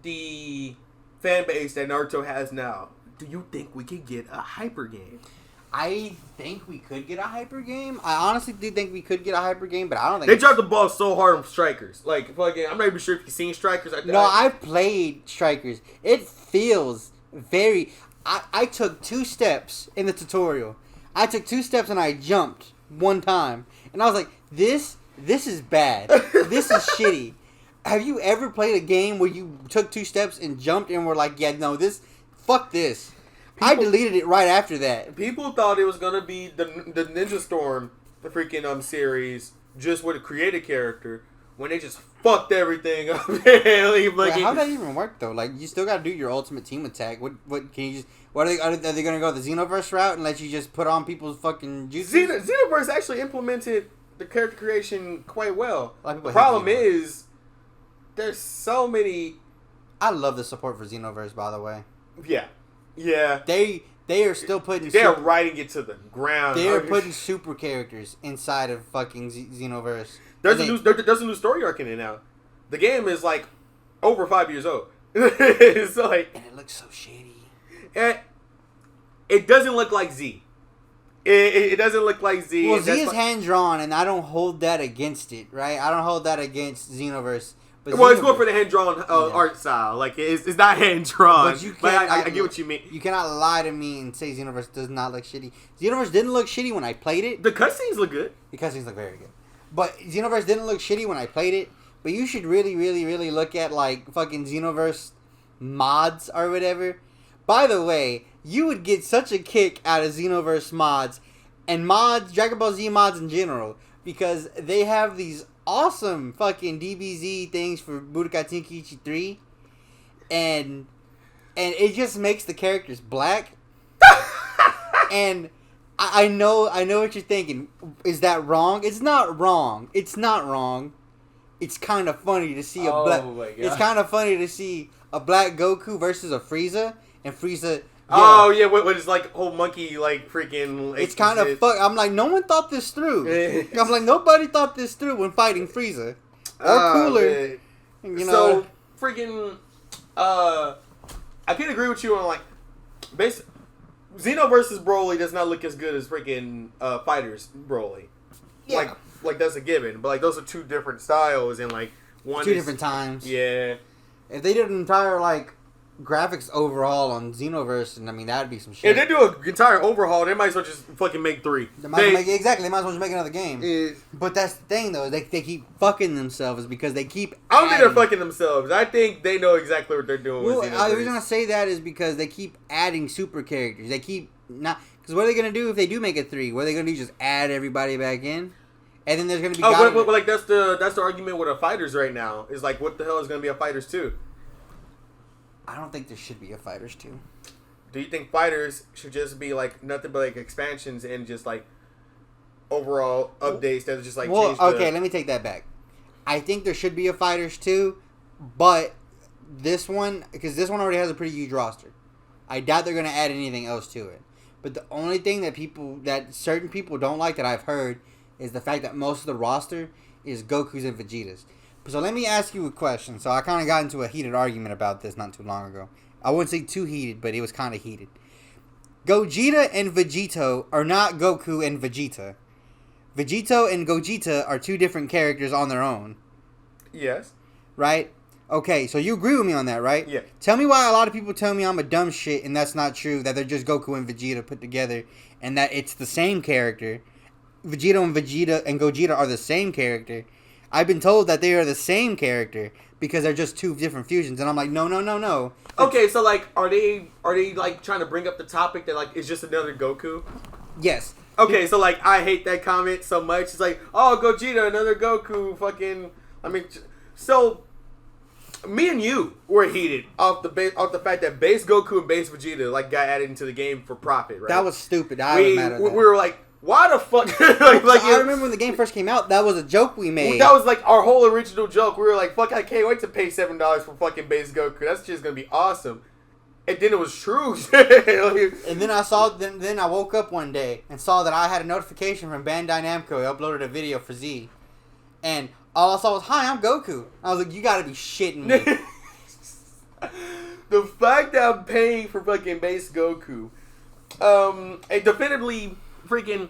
the fan base that Naruto has now, do you think we could get a hyper game? I think we could get a hyper game. I honestly do think we could get a hyper game, but I don't think they dropped the ball so hard on Strikers. Like fucking, I'm not even sure if you've seen Strikers. I've played Strikers. It feels very. I took 2 steps in the tutorial. I took 2 steps and I jumped one time, and I was like, "This is bad. This is shitty." Have you ever played a game where you took 2 steps and jumped and were like, "Yeah, no, fuck this." I deleted it right after that. People thought it was gonna be the Ninja Storm, the freaking series, just with a creative character, when they just fucked everything up. Wait, how'd that even work though? Like, you still gotta do your ultimate team attack. What can you just? What are they gonna go the Xenoverse route and let you just put on people's fucking jutsu? Xenoverse actually implemented the character creation quite well. The problem is, there's so many. I love the support for Xenoverse, by the way. Yeah. Yeah, they are still putting. They're writing it to the ground. They are putting super characters inside of fucking Xenoverse. There's a new story arc in it now. The game is like over 5 years old. It's like, and it looks so shady. And it doesn't look like Z. It doesn't look like Z. Well, Z is hand drawn, and I don't hold that against it, right? I don't hold that against Xenoverse. Well, it's going for the hand-drawn art style. Like, it's not hand-drawn. But I get what you mean. You cannot lie to me and say Xenoverse does not look shitty. Xenoverse didn't look shitty when I played it. The cutscenes look good. The cutscenes look very good. But Xenoverse didn't look shitty when I played it. But you should really, really, really look at, like, fucking Xenoverse mods or whatever. By the way, you would get such a kick out of Xenoverse mods and mods, Dragon Ball Z mods in general. Because they have these awesome fucking DBZ things for Budokai Tenkaichi 3, and it just makes the characters black. And I know what you're thinking. Is that wrong? It's not wrong. It's not wrong. It's kind of funny to see It's kind of funny to see a black Goku versus a Frieza, and Frieza. Oh yeah, what is like whole monkey like freaking? Like, it's kind of fuck. I'm like, no one thought this through. I'm like, nobody thought this through when fighting Frieza or Cooler. You know, so freaking. I can agree with you on like, Xenoverse Broly does not look as good as freaking FighterZ Broly. Yeah. Like that's a given. But like those are two different styles and like one two different times. Yeah. If they did an entire like graphics overhaul on Xenoverse, and I mean that'd be some shit. If they do an entire overhaul, they might as well just fucking make 3. They might as well just make another game. Yeah. But that's the thing though, they keep fucking themselves because they keep. I don't think they're fucking themselves. I think they know exactly what they're doing. Well, with Xenoverse. the reason I say that is because they keep adding super characters. They keep not because what are they gonna do if they do make a 3? What are they gonna do? Just add everybody back in, and then there's gonna be. But like that's the argument with a FighterZ right now. Is like what the hell is gonna be a FighterZ 2? I don't think there should be a FighterZ 2. Do you think FighterZ should just be like nothing but like expansions and just like overall updates that just like change okay, let me take that back. I think there should be a FighterZ 2, but this one, because this one already has a pretty huge roster. I doubt they're going to add anything else to it. But the only thing that certain people don't like that I've heard is the fact that most of the roster is Goku's and Vegeta's. So let me ask you a question. So I kind of got into a heated argument about this not too long ago. I wouldn't say too heated, but it was kind of heated. Gogeta and Vegito are not Goku and Vegeta. Vegito and Gogeta are two different characters on their own. Yes. Right? Okay, so you agree with me on that, right? Yeah. Tell me why a lot of people tell me I'm a dumb shit and that's not true, that they're just Goku and Vegeta put together and that it's the same character. Vegeta and Gogeta are the same character. I've been told that they are the same character because they're just two different fusions, and I'm like, no. Okay, so like, are they like trying to bring up the topic that like it's just another Goku? Yes. Okay, so like I hate that comment so much. It's like, oh, Gogeta, another Goku, fucking. I mean, so me and you were heated off the fact that base Goku and base Vegeta like got added into the game for profit, right? That was stupid. I was mad at that. We were like, why the fuck? I remember when the game first came out, that was a joke we made. That was like our whole original joke. We were like, fuck, I can't wait to pay $7 for fucking base Goku. That's just gonna be awesome. And then it was true. And then I woke up one day and saw that I had a notification from Bandai Namco. They uploaded a video for Z. And all I saw was, hi, I'm Goku. I was like, you gotta be shitting me. The fact that I'm paying for fucking base Goku, and definitively freaking,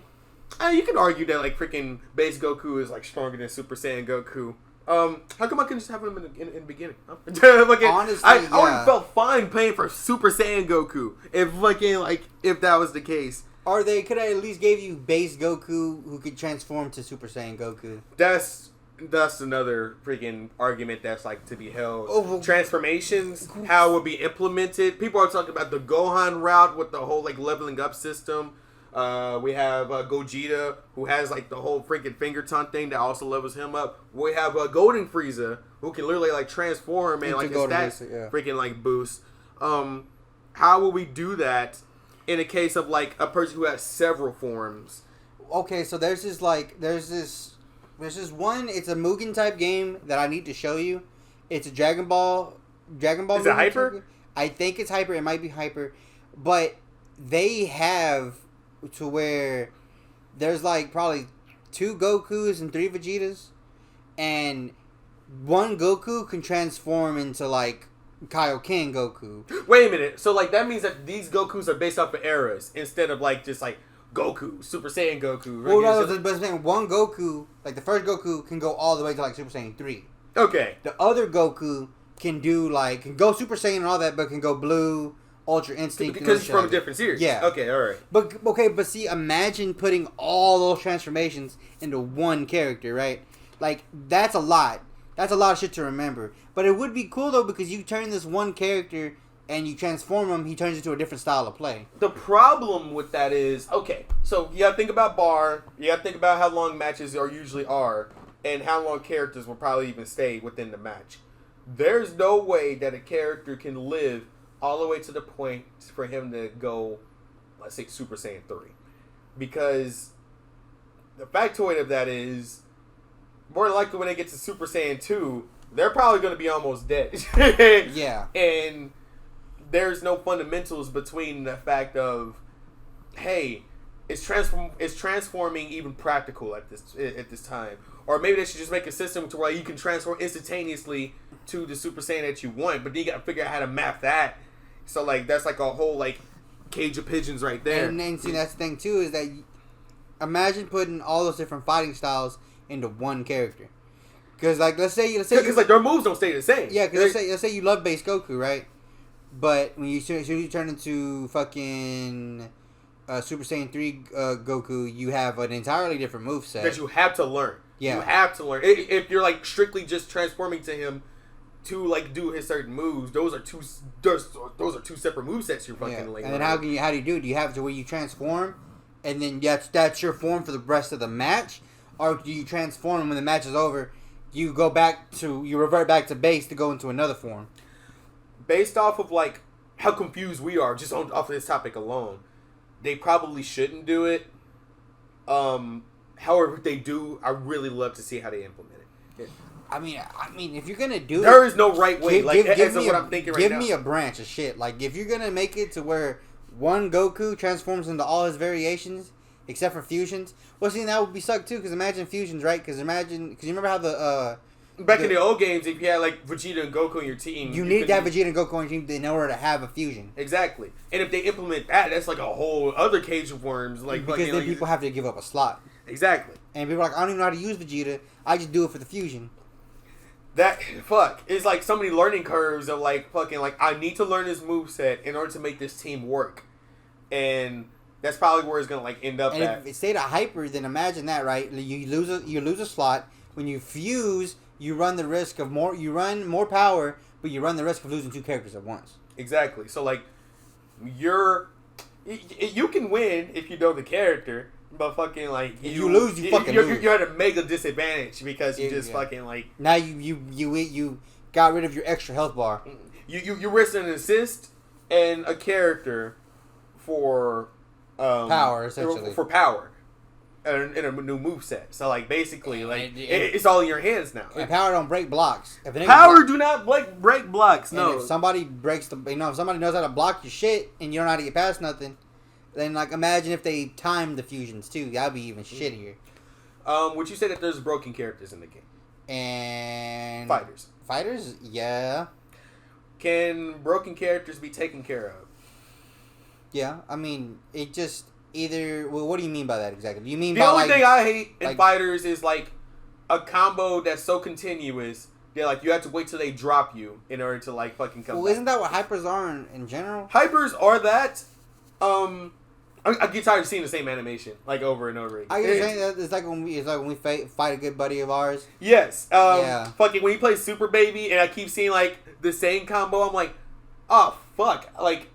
you can argue that like freaking base Goku is like stronger than Super Saiyan Goku. How come I couldn't just have him in the beginning? Huh? Honestly, I would have felt fine paying for Super Saiyan Goku if that was the case. Or they could have at least gave you base Goku who could transform to Super Saiyan Goku. That's another freaking argument that's like to be held. Oh, transformations, how it would be implemented. People are talking about the Gohan route with the whole like leveling up system. We have Gogeta, who has like the whole freaking finger tongue thing that also levels him up. We have Golden Frieza, who can literally like transform and like his stats freaking like boost. How will we do that in a case of like a person who has several forms? Okay, so there's this one. It's a Mugen type game that I need to show you. It's a Dragon Ball. Is it Hyper? I think it's Hyper. It might be Hyper, but they have to where there's like probably 2 Gokus and 3 Vegetas, and one Goku can transform into like Kaioken Goku. Wait a minute. So like that means that these Gokus are based off of eras instead of like just like Goku, Super Saiyan Goku. Well, no, but saying one Goku, like the first Goku, can go all the way to like Super Saiyan 3. Okay. The other Goku can go Super Saiyan and all that, but can go Blue, Ultra Instinct. Because it's from a different series. Yeah. Okay, alright. But see, imagine putting all those transformations into one character, right? Like, that's a lot. That's a lot of shit to remember. But it would be cool, though, because you turn this one character and you transform him, he turns into a different style of play. The problem with that is, okay, so you gotta think about bar, you gotta think about how long matches usually are, and how long characters will probably even stay within the match. There's no way that a character can live all the way to the point for him to go, let's say, Super Saiyan 3. Because the factoid of that is, more than likely when they get to Super Saiyan 2, they're probably going to be almost dead. Yeah. And there's no fundamentals between the fact of, hey, is transforming even practical at this time? Or maybe they should just make a system to where you can transform instantaneously to the Super Saiyan that you want, but then you got to figure out how to map that. So like that's like a whole like cage of pigeons right there. And then see, that's the thing too, is that imagine putting all those different fighting styles into one character. Because like let's say because like their moves don't stay the same. Yeah, because let's say you love base Goku, right? But when you turn into fucking Super Saiyan 3 Goku, you have an entirely different moveset that you have to learn. Yeah, you have to learn. If you're like strictly just transforming to him to like do his certain moves, those are two separate movesets you're fucking like. And then how do you do it? Do you have it to where you transform, and then that's your form for the rest of the match, or do you transform and when the match is over, you revert back to base to go into another form? Based off of like how confused we are just off of this topic alone, they probably shouldn't do it. However, if they do, I really love to see how they implement it. I mean, if you're gonna do there is no right way. Give me a branch of shit. Like, if you're gonna make it to where one Goku transforms into all his variations except for fusions, well, see, that would be suck too. Because imagine fusions, right? Because you remember how in the old games, if you had like Vegeta and Goku on your team, you need to have Vegeta and Goku on your team in order to have a fusion. Exactly. And if they implement that, that's like a whole other cage of worms. Like because then people have to give up a slot. Exactly. And people are like, I don't even know how to use Vegeta. I just do it for the fusion. It's like so many learning curves of like fucking like I need to learn this moveset in order to make this team work, and that's probably where it's gonna like end up. And if it stayed a hyper, then imagine that, right? You lose a slot. When you fuse, you run the risk of more. You run more power, but you run the risk of losing two characters at once. Exactly. So like, you can win if you know the character. But fucking like if you lose, you fucking lose. You're at a mega disadvantage because you just fucking like now you got rid of your extra health bar. You risk an assist and a character for power essentially for power in a new moveset. So like basically like it's all in your hands now. And power don't break blocks. Power do not break blocks. No. And if somebody breaks if somebody knows how to block your shit and you don't know how to get past nothing. Then, like, imagine if they timed the fusions, too. That'd be even shittier. Would you say that there's broken characters in the game? And... Fighters. Fighters? Yeah. Can broken characters be taken care of? Yeah. I mean, it just either... Well, what do you mean by that exactly? Do you mean the only thing I hate in Fighters is, like, a combo that's so continuous that, like, you have to wait till they drop you in order to, like, fucking come back. Isn't that what hypers are in general? Hypers are that... I get tired of seeing the same animation like over and over again. I get saying that it's like when we fight a good buddy of ours. Yes. Fucking when he plays Super Baby and I keep seeing like the same combo, I'm like, oh fuck, like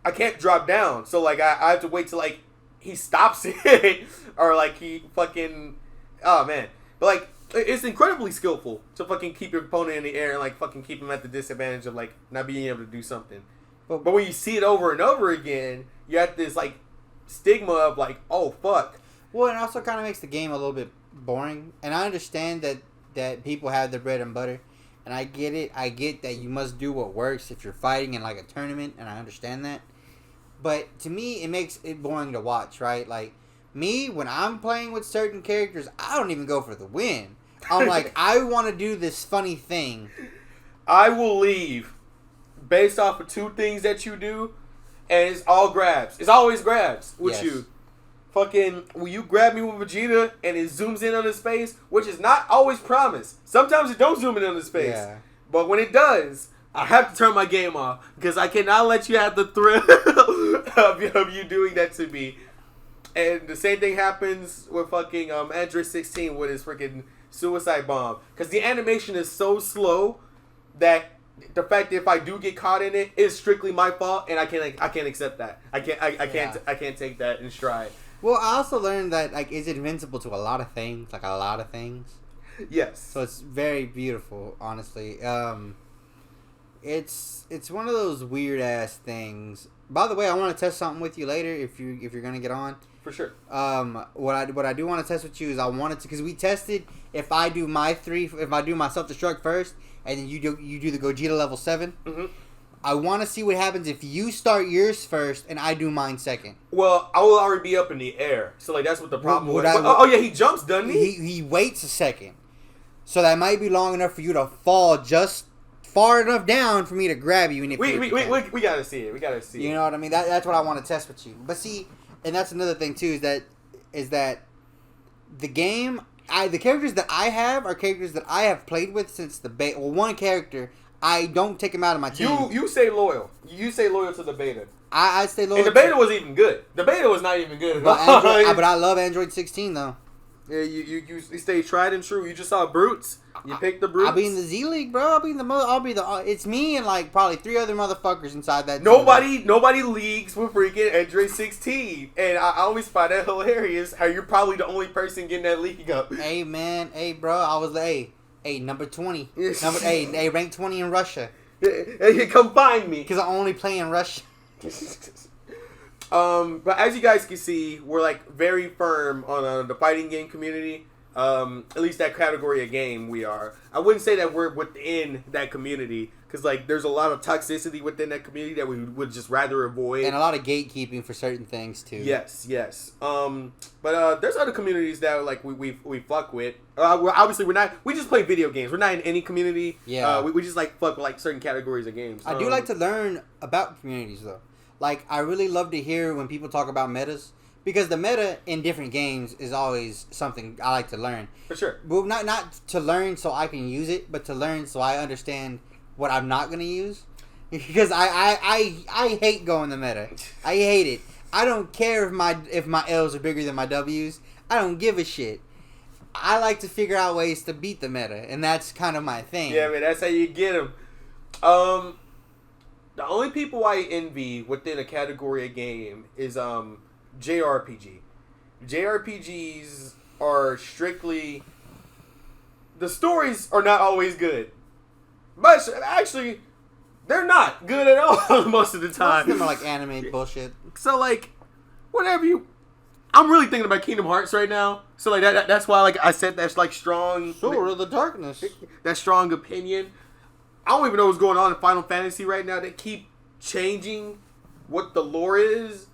I can't drop down, so like I have to wait till like he stops it or like he fucking oh man, but like it's incredibly skillful to fucking keep your opponent in the air and like fucking keep him at the disadvantage of like not being able to do something. But when you see it over and over again, you have this like stigma of like, oh fuck. Well, it also kind of makes the game a little bit boring. And I understand that people have their bread and butter, and I get it. I get that you must do what works if you're fighting in like a tournament, and I understand that. But to me, it makes it boring to watch, right? Like me, when I'm playing with certain characters, I don't even go for the win. I'm like, I want to do this funny thing. I will leave based off of two things that you do. And it's all grabs. It's always grabs with you. Fucking, when you grab me with Vegeta and it zooms in on his face, which is not always promised. Sometimes it don't zoom in on his face. Yeah. But when it does, I have to turn my game off. Because I cannot let you have the thrill of you doing that to me. And the same thing happens with fucking Android 16 with his freaking suicide bomb. Because the animation is so slow that the fact that if I do get caught in it is strictly my fault, and I can't accept that. I can't take that in stride. Well, I also learned that like it's invincible to a lot of things, like a lot of things. Yes. So it's very beautiful, honestly. It's one of those weird ass things. By the way, I want to test something with you later if you're gonna get on. For sure. What I do want to test with you is I wanted to because we tested if I do my self-destruct first. And then you do the Gogeta level 7. Mm-hmm. I want to see what happens if you start yours first and I do mine second. Well, I will already be up in the air, so like that's what the problem was. Oh yeah, he jumps, doesn't he? He waits a second, so that might be long enough for you to fall far enough down for me to grab you. And if we gotta see it. We gotta see it. You know what I mean? That's what I want to test with you. But see, and that's another thing too is that the game. The characters that I have are characters that I have played with since the beta. Well, one character, I don't take him out of my team. You say loyal. You say loyal to the beta. I stay loyal. And the beta was even good. The beta was not even good at all. But I love Android 16 though. Yeah, you stay tried and true. You just saw Brutes. You picked the Brutes. I'll be in the Z League, bro. It's me and like probably 3 other motherfuckers inside that. Nobody leagues with freaking Android 16, and I always find that hilarious. How you're probably the only person getting that league up. Hey man, hey bro, I was number 20, ranked 20 in Russia. Hey, come find me, because I only play in Russia. But as you guys can see, we're like very firm on the fighting game community. At least that category of game we are. I wouldn't say that we're within that community because like there's a lot of toxicity within that community that we would just rather avoid, and a lot of gatekeeping for certain things too. Yes. But there's other communities that like we fuck with. We just play video games. We're not in any community. Yeah. We just like fuck with like certain categories of games. I do like to learn about communities though. Like, I really love to hear when people talk about metas. Because the meta in different games is always something I like to learn. For sure. But not to learn so I can use it, but to learn so I understand what I'm not going to use. Because I hate going the meta. I hate it. I don't care if my L's are bigger than my W's. I don't give a shit. I like to figure out ways to beat the meta. And that's kind of my thing. Yeah, man. That's how you get them. The only people I envy within a category of game is JRPG. JRPGs are strictly... The stories are not always good. But actually, they're not good at all most of the time. Most of them are like anime bullshit. So like, whatever you... I'm really thinking about Kingdom Hearts right now. So like that's why like I said that's like strong... Sword of the Darkness. That strong opinion. I don't even know what's going on in Final Fantasy right now. They keep changing what the lore is,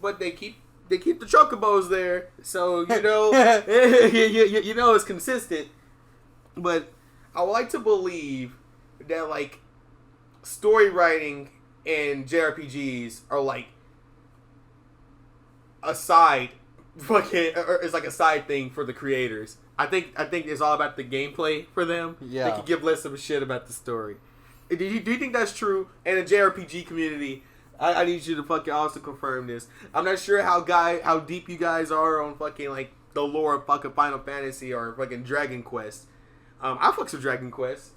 but they keep the chocobos there, so you know you know it's consistent. But I would like to believe that like story writing and JRPGs are like a side it's like a side thing for the creators. I think it's all about the gameplay for them. Yeah. They can give less of a shit about the story. Do you think that's true? In the JRPG community, I need you to fucking also confirm this. I'm not sure how deep you guys are on fucking like the lore of fucking Final Fantasy or fucking Dragon Quest. I fucks with Dragon Quest.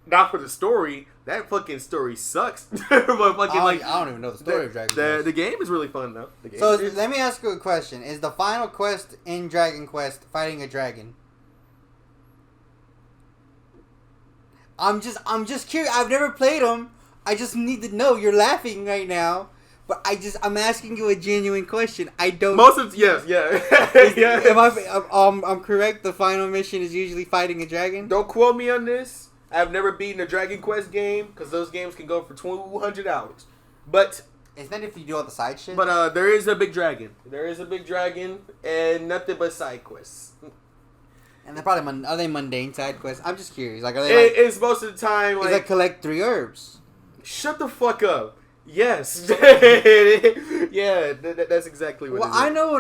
Not for the story. That fucking story sucks. But fucking I don't even know the story of Dragon Quest. The game is really fun though. Let me ask you a question: is the final quest in Dragon Quest fighting a dragon? I'm just curious. I've never played them. I just need to know. You're laughing right now, but I'm asking you a genuine question. I don't. Yes. I'm correct. The final mission is usually fighting a dragon. Don't quote me on this. I've never beaten a Dragon Quest game because those games can go for 200 hours. But isn't that if you do all the side shit? But there is a big dragon. And nothing but side quests. And they're probably are they mundane side quests? I'm just curious. Like, are they? It's most of the time. Like, collect 3 herbs. Shut the fuck up. Yes. Yeah, that's exactly what. Well, I know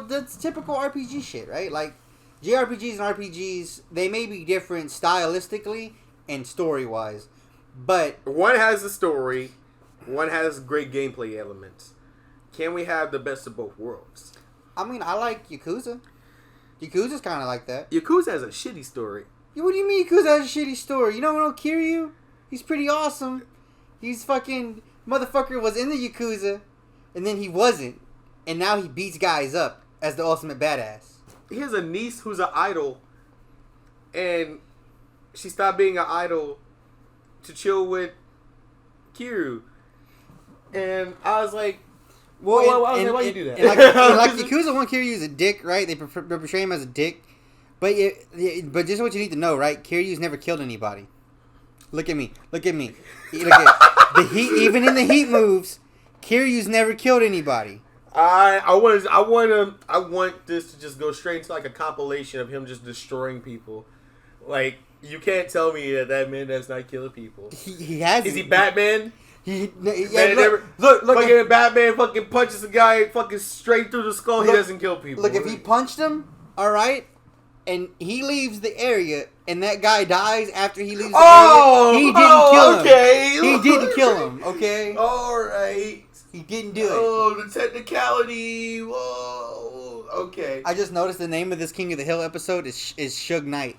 that's typical RPG shit, right? Like JRPGs and RPGs, they may be different stylistically and story wise, but one has a story, one has great gameplay elements. Can we have the best of both worlds? I mean, I like Yakuza. Yakuza's kind of like that. Yakuza has a shitty story. What do you mean Yakuza has a shitty story? You don't know Kiryu? He's pretty awesome. He's fucking... Motherfucker was in the Yakuza, and then he wasn't. And now he beats guys up as the ultimate badass. He has a niece who's an idol, and she stopped being an idol to chill with Kiryu. And I was like... why you do that? Like Yakuza 1, Kiryu's a dick, right? They portray him as a dick. But just what you need to know, right? Kiryu's never killed anybody. Look at me. Look at the heat. Even in the heat moves, Kiryu's never killed anybody. I want this to just go straight into like a compilation of him just destroying people. Like, you can't tell me that man does not kill people. He has. Is he Batman? Look. Fucking Batman fucking punches a guy fucking straight through the skull. He doesn't kill people. Look, if he punched him, all right, and he leaves the area, and that guy dies after he leaves the area, he didn't kill him. Okay. He didn't kill him. Okay. All right. He didn't do it. Oh, the technicality. Whoa. Okay. I just noticed the name of this King of the Hill episode is Suge Knight.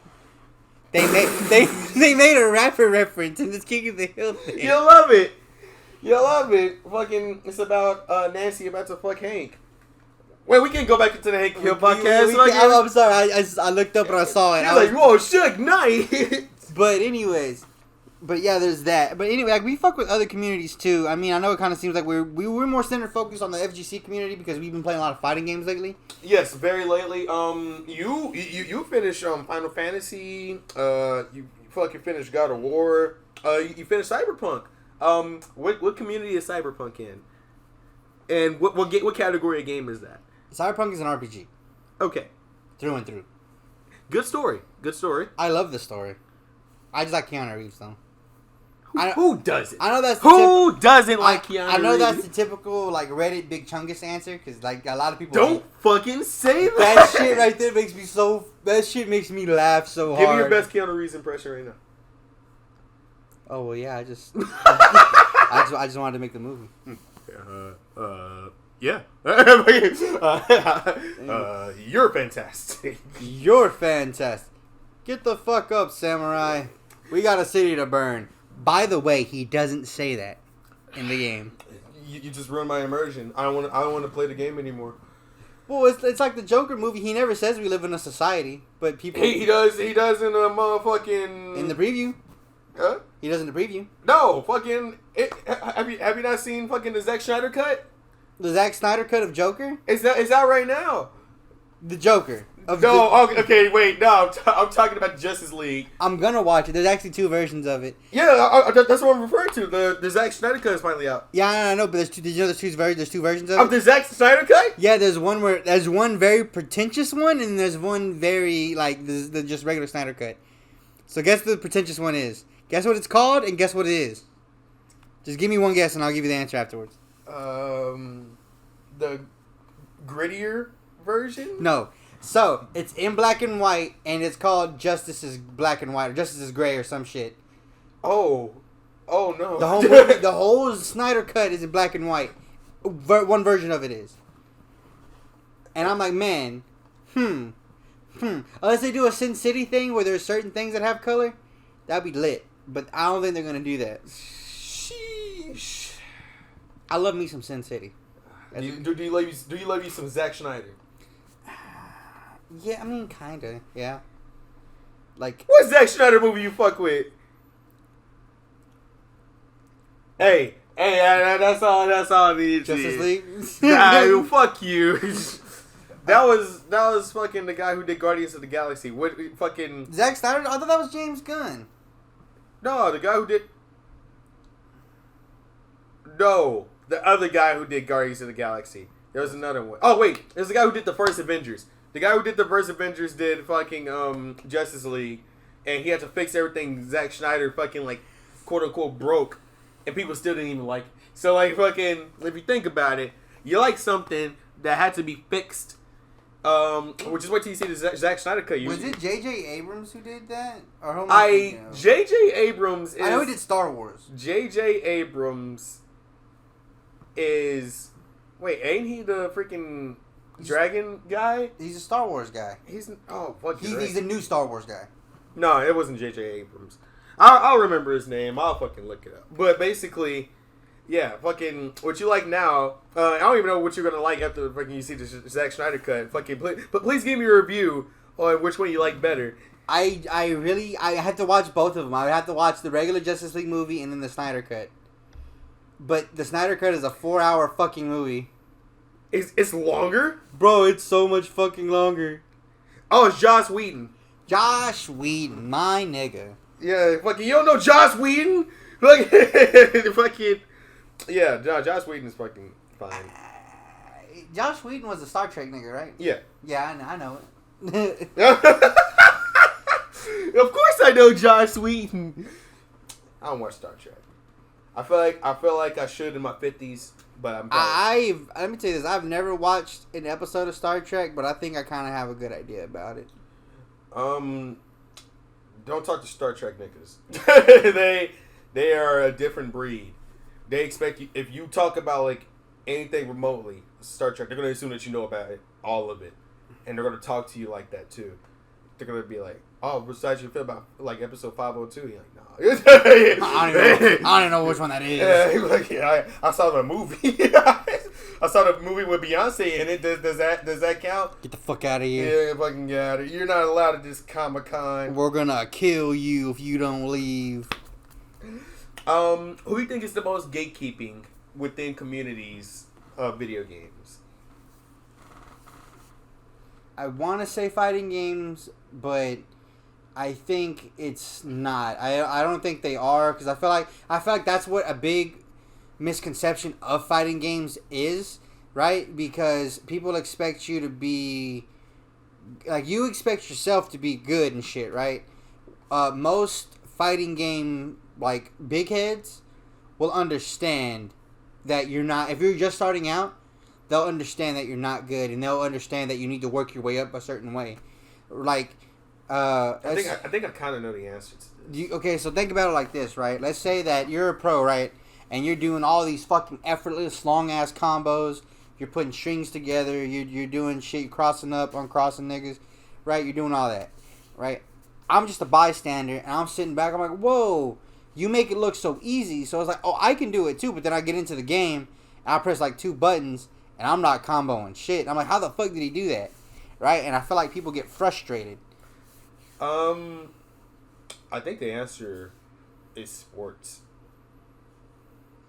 They made a rapper reference in this King of the Hill thing. You love it. You love it. Fucking, it's about Nancy about to fuck Hank. Wait, we can go back into the Hank Hill podcast. I'm sorry. I looked up and I saw it. You're like, whoa, Suge Knight. But anyways. But yeah, there's that. But anyway, like, we fuck with other communities too. I mean, I know it kind of seems like we're more centered focused on the FGC community because we've been playing a lot of fighting games lately. Yes, very lately. You finished Final Fantasy. You fucking finished God of War. You finished Cyberpunk. What community is Cyberpunk in? And what category of game is that? Cyberpunk is an RPG. Okay. Through and through. Good story. Good story. I love the story. I just like Keanu Reeves though. Who doesn't? I know that's who doesn't like Keanu Reeves? I know that's the typical like Reddit Big Chungus answer because like a lot of people don't fucking say that. That shit right there makes me so. That shit makes me laugh so hard. Give me your best Keanu Reeves impression right now. Oh well, yeah. I just wanted to make the movie. Yeah. You're fantastic. You're fantastic. Get the fuck up, samurai. We got a city to burn. By the way, he doesn't say that in the game. You just ruined my immersion. I don't want to play the game anymore. Well, it's like the Joker movie. He never says we live in a society, but people. He does in a motherfucking. In the preview. Huh? He does in the preview. No, fucking. Have you not seen fucking the Zack Snyder cut? The Zack Snyder cut of Joker? It's out right now. The Joker. Okay, wait, no, I'm talking about Justice League. I'm gonna watch it. There's actually two versions of it. Yeah, that's what I'm referring to. The Zack Snyder cut is finally out. Yeah, I know, but there's two. Did you know there's two versions of it? Of the Zack Snyder cut? Yeah, there's one very pretentious one, and there's one very like the just regular Snyder cut. So guess the pretentious one is. Guess what it's called, and guess what it is. Just give me one guess, and I'll give you the answer afterwards. The grittier version? No. So, it's in black and white, and it's called Justice is Black and White, or Justice is Gray, or some shit. Oh no. The whole movie, the whole Snyder cut is in black and white. One version of it is. And I'm like, man, unless they do a Sin City thing where there's certain things that have color, that'd be lit. But I don't think they're gonna do that. Sheesh. I love me some Sin City. Do you love you some Zack Snyder? Yeah, I mean, kinda. Yeah. Like, what Zack Snyder movie you fuck with? Hey, that's all I need. Justice League. Nah, fuck you. That was fucking the guy who did Guardians of the Galaxy. What fucking Zack Snyder? I thought that was James Gunn. No, the guy who did. No, the other guy who did Guardians of the Galaxy. There was another one. Oh wait, there's the guy who did the first Avengers. The guy who did the first Avengers did fucking Justice League, and he had to fix everything Zack Snyder fucking like quote unquote broke, and people still didn't even like it. So like fucking if you think about it, you like something that had to be fixed. Which is what you see the Zack Snyder cut. Was it J.J. Abrams who did that? Or who J.J. Abrams is... I know he did Star Wars. J.J. Abrams is... Wait, ain't he the freaking dragon guy? He's a Star Wars guy. He's a new Star Wars guy. No, it wasn't J.J. Abrams. I'll remember his name. I'll fucking look it up. But basically... Yeah, fucking what you like now. I don't even know what you're gonna like after fucking you see the Zack Snyder cut. Fucking, but please give me a review on which one you like better. I had to watch both of them. I had to watch the regular Justice League movie and then the Snyder cut. But the Snyder cut is a 4-hour fucking movie. It's longer, bro. It's so much fucking longer. Oh, it's Joss Whedon. Joss Whedon, my nigga. Yeah, fucking you don't know Joss Whedon? Like fucking. Yeah, Joss Whedon is fucking fine. Joss Whedon was a Star Trek nigga, right? Yeah. Yeah, I know it. Of course I know Josh Whedon. I don't watch Star Trek. I feel like I should in my 50s, but I'm. Let me tell you this. I've never watched an episode of Star Trek, but I think I kind of have a good idea about it. Don't talk to Star Trek niggas. They are a different breed. They expect you, if you talk about like anything remotely Star Trek, they're gonna assume that you know about it, all of it, and they're gonna talk to you like that too. They're gonna be like, "Oh, besides you feel about like episode 502?" You're like, "Nah." I don't even know which one that is. Yeah, like, I saw the movie. I saw the movie with Beyonce in it. Does that count? Get the fuck out of here. Yeah, fucking get out of here. You're not allowed to this Comic-Con. We're gonna kill you if you don't leave. Who do you think is the most gatekeeping within communities of video games? I want to say fighting games, but I think it's not. I don't think they are, because I feel like that's what a big misconception of fighting games is, right? Because people expect you to be like, you expect yourself to be good and shit, right? Most fighting game like big heads will understand that you're not. If you're just starting out, they'll understand that you're not good, and they'll understand that you need to work your way up a certain way. Like, I think I kind of know the answer to this. Okay, so think about it like this, right? Let's say that you're a pro, right? And you're doing all these fucking effortless, long-ass combos. You're putting strings together. You're doing shit. You're crossing up, uncrossing niggas, right? You're doing all that, right? I'm just a bystander, and I'm sitting back. I'm like, whoa, you make it look so easy. So I was like, oh, I can do it too. But then I get into the game, and I press like 2 buttons, and I'm not comboing shit. I'm like, how the fuck did he do that, right? And I feel like people get frustrated. I think the answer is sports.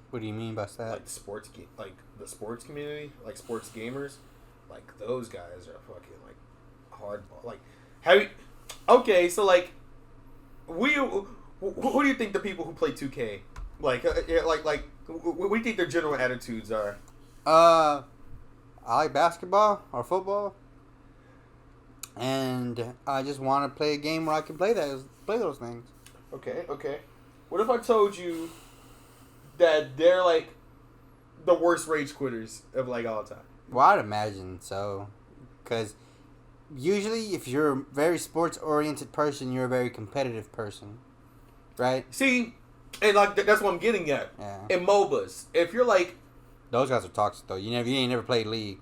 What do you mean by that? Like like the sports community, like sports gamers, like those guys are fucking like hardball. Like, okay, so like, who do you think the people who play 2K like what do you think their general attitudes are? I like basketball or football, and I just want to play a game where I can play those things. Okay. What if I told you that they're like the worst rage quitters of like all time? Well, I'd imagine so, because usually if you're a very sports oriented person, you're a very competitive person, right? See, and like that's what I'm getting at. Yeah. In MOBAs, if you're like, those guys are toxic though. You ain't never played League.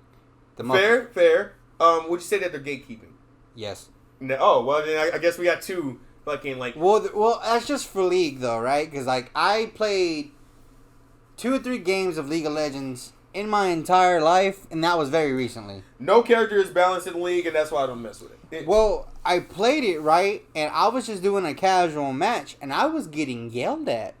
Fair. Would you say that they're gatekeeping? Yes. No, oh well, then I guess we got two fucking like. Well, that's just for League though, right? Because like I played 2 or 3 games of League of Legends in my entire life, and that was very recently. No character is balanced in League, and that's why I don't mess with it. Well, I played it right, and I was just doing a casual match, and I was getting yelled at.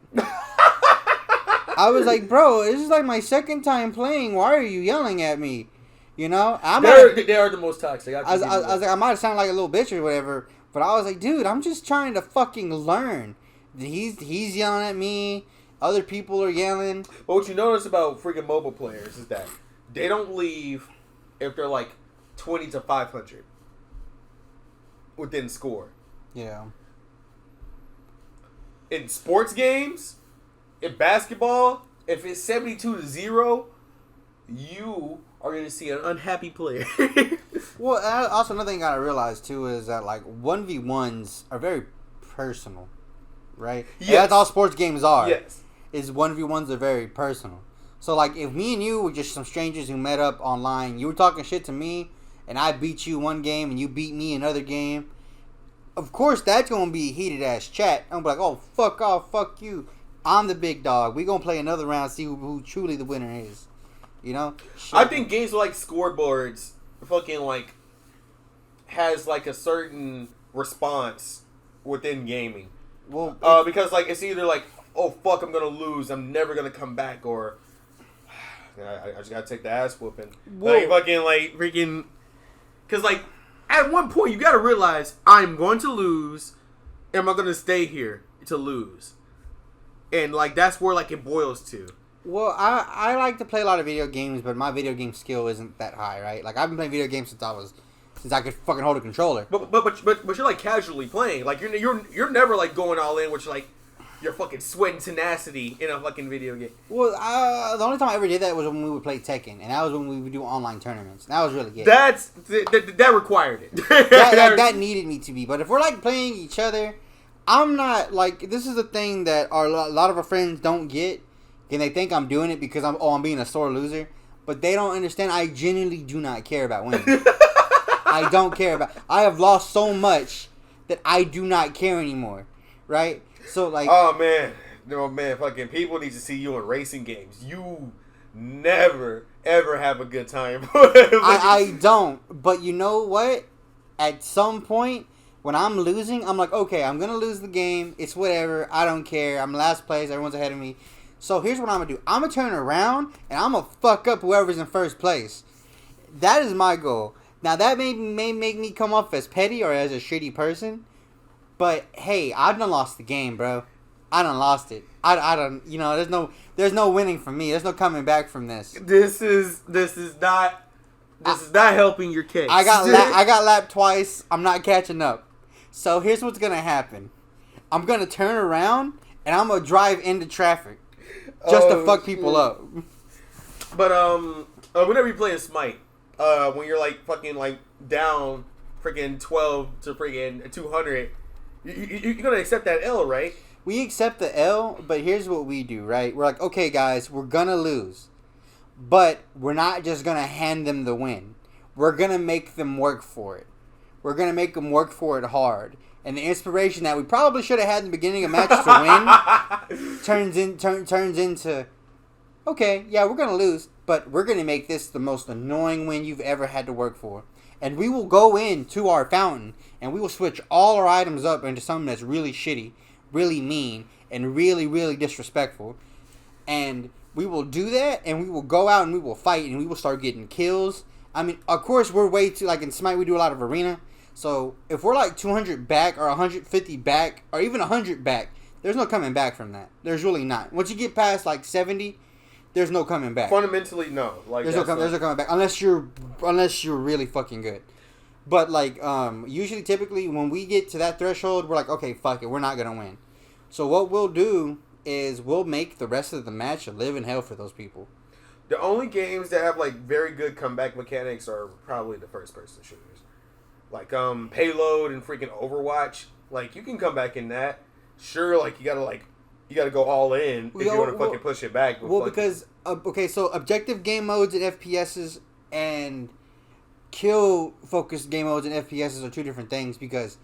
I was like, bro, this is like my second time playing. Why are you yelling at me? You know, they are the most toxic. I was like, I might have sounded like a little bitch or whatever, but I was like, dude, I'm just trying to fucking learn. He's yelling at me. Other people are yelling. But what you notice about freaking mobile players is that they don't leave if they're like 20 to 500 within score. Yeah. In sports games, in basketball, if it's 72 to 0, you are going to see an unhappy player. Well, also another thing you got to realize too is that like 1v1s are very personal, right? Yes. And that's all sports games are. Yes. Is 1v1s are very personal. So like if me and you were just some strangers who met up online, you were talking shit to me, and I beat you one game and you beat me another game, of course that's gonna be heated ass chat. I'm like, oh fuck off, fuck you. I'm the big dog. We gonna play another round, see who truly the winner is. You know? I think games like scoreboards fucking like has like a certain response within gaming. Well, because like it's either like, oh fuck, I'm gonna lose, I'm never gonna come back, or I just gotta take the ass whooping. Like fucking like freaking, because like at one point you gotta realize I'm going to lose. Am I gonna stay here to lose? And like that's where like it boils to. Well, I like to play a lot of video games, but my video game skill isn't that high, right? Like I've been playing video games since I was since I could fucking hold a controller. But you're like casually playing. Like you're never like going all in, which like you're fucking sweating tenacity in a fucking video game. Well, the only time I ever did that was when we would play Tekken, and that was when we would do online tournaments. And that was really good. That required it. that needed me to be. But if we're like playing each other, I'm not like, this is the thing that a lot of our friends don't get, and they think I'm doing it because I'm being a sore loser. But they don't understand. I genuinely do not care about winning. I don't care about. I have lost so much that I do not care anymore. Right? So like. Oh man, fucking people need to see you in racing games. You never ever have a good time. I don't. But you know what? At some point, when I'm losing, I'm like, okay, I'm gonna lose the game. It's whatever. I don't care. I'm last place. Everyone's ahead of me. So here's what I'm gonna do. I'm gonna turn around and I'm gonna fuck up whoever's in first place. That is my goal. Now that may make me come off as petty or as a shitty person, but hey, I done lost the game, bro. I done lost it. I don't. You know, there's no winning for me. There's no coming back from this. This is not helping your case. I got lapped twice. I'm not catching up. So here's what's gonna happen. I'm gonna turn around and I'm gonna drive into traffic. Just to fuck people up. But whenever you play a Smite, when you're like fucking like down freaking 12 to freaking 200, you're gonna accept that L, right? We accept the L, but here's what we do, right? We're like, okay, guys, we're gonna lose, but we're not just gonna hand them the win. We're gonna make them work for it. We're gonna make them work for it hard. And the inspiration that we probably should have had in the beginning of matches to win turns into, okay, yeah, we're going to lose, but we're going to make this the most annoying win you've ever had to work for. And we will go into our fountain, and we will switch all our items up into something that's really shitty, really mean, and really, really disrespectful. And we will do that, and we will go out and we will fight, and we will start getting kills. I mean, of course, we're way too, like in Smite, we do a lot of arena. So, if we're like 200 back or 150 back or even 100 back, there's no coming back from that. There's really not. Once you get past like 70, there's no coming back. Fundamentally, no. Like there's no coming back unless you're really fucking good. But like usually, typically, when we get to that threshold, we're like, okay, fuck it, we're not gonna win. So what we'll do is we'll make the rest of the match a living hell for those people. The only games that have like very good comeback mechanics are probably the first person shooters. Like Payload and freaking Overwatch, like you can come back in that. Sure, like you gotta go all in if you want to fucking push it back. Well, because so objective game modes and FPSs and kill focused game modes and FPSs are two different things. Because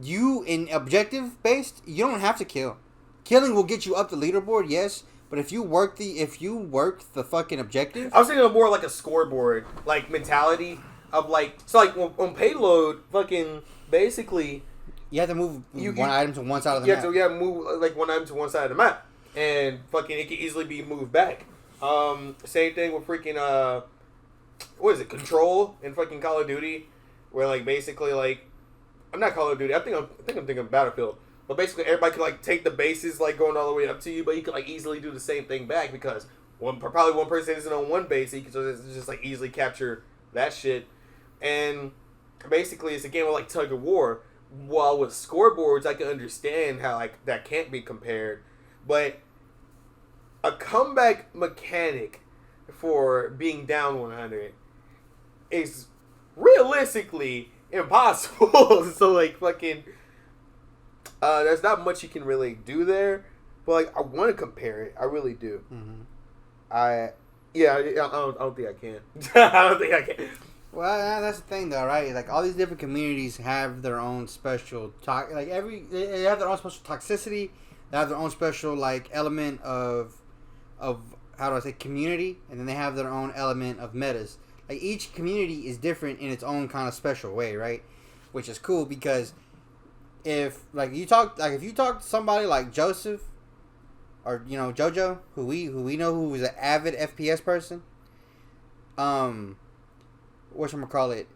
you in objective based, you don't have to kill. Killing will get you up the leaderboard, yes. But if you work the fucking objective, I was thinking of more like a scoreboard like mentality. Of like, so like on Payload, fucking basically, you have to move one item to one side of the map. You have to move like one item to one side of the map, and fucking it can easily be moved back. Same thing with freaking what is it? Control in fucking Call of Duty, where like basically like, I'm not Call of Duty. I think I'm thinking of Battlefield, but basically everybody can like take the bases like going all the way up to you, but you can like easily do the same thing back because probably one person isn't on one base, so you can just like easily capture that shit. And basically, it's a game of like tug of war. While with scoreboards, I can understand how like that can't be compared, but a comeback mechanic for being down 100 is realistically impossible. So like fucking, there's not much you can really do there. But like, I want to compare it. I really do. Mm-hmm. I don't think I can. I don't think I can. Well, that's the thing, though, right? Like all these different communities have their own special they have their own special toxicity. They have their own special like element of how do I say community, and then they have their own element of metas. Like each community is different in its own kind of special way, right? Which is cool because if you talk to somebody like Joseph or JoJo, who we know who is an avid FPS person, whatchamacallit,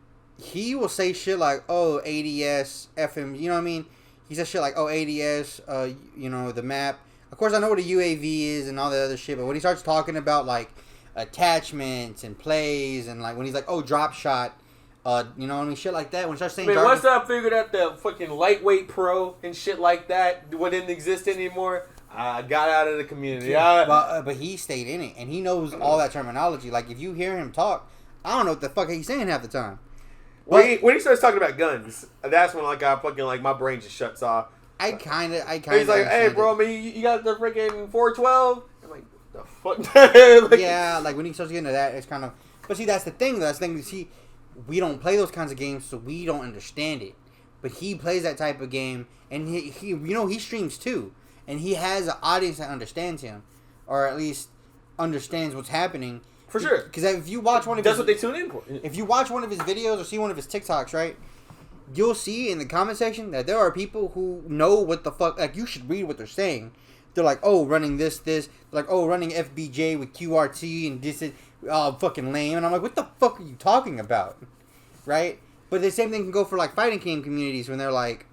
he will say shit like, oh, ADS, FM, you know what I mean? He says shit like, oh, ADS, the map. Of course, I know what a UAV is and all that other shit, but when he starts talking about, like, attachments and plays and, like, when he's like, oh, drop shot, You know what I mean? Shit like that. When you start saying Man, jargon, once I figured out the fucking lightweight pro and shit like that wouldn't exist anymore, I got out of the community. but he stayed in it, and he knows all that terminology. Like, if you hear him talk, I don't know what the fuck he's saying half the time. When he starts talking about guns, that's when like I fucking like my brain just shuts off. I kind of. He's like, "Hey, bro, man, you got the freaking 412?" I'm like, "The fuck?" Like, yeah, like when he starts getting into that, it's kind of. But see, that's the thing. That's the thing. See, we don't play those kinds of games, so we don't understand it. But he plays that type of game, and he you know, he streams too, and he has an audience that understands him, or at least understands what's happening. For sure. Because if you watch one of that's what they tune in for. If you watch one of his videos or see one of his TikToks, right, you'll see in the comment section that there are people who know what the fuck. Like, you should read what they're saying. They're like, oh, running this. They're like, oh, running FBJ with QRT and this is fucking lame. And I'm like, what the fuck are you talking about? Right? But the same thing can go for like fighting game communities when they're like,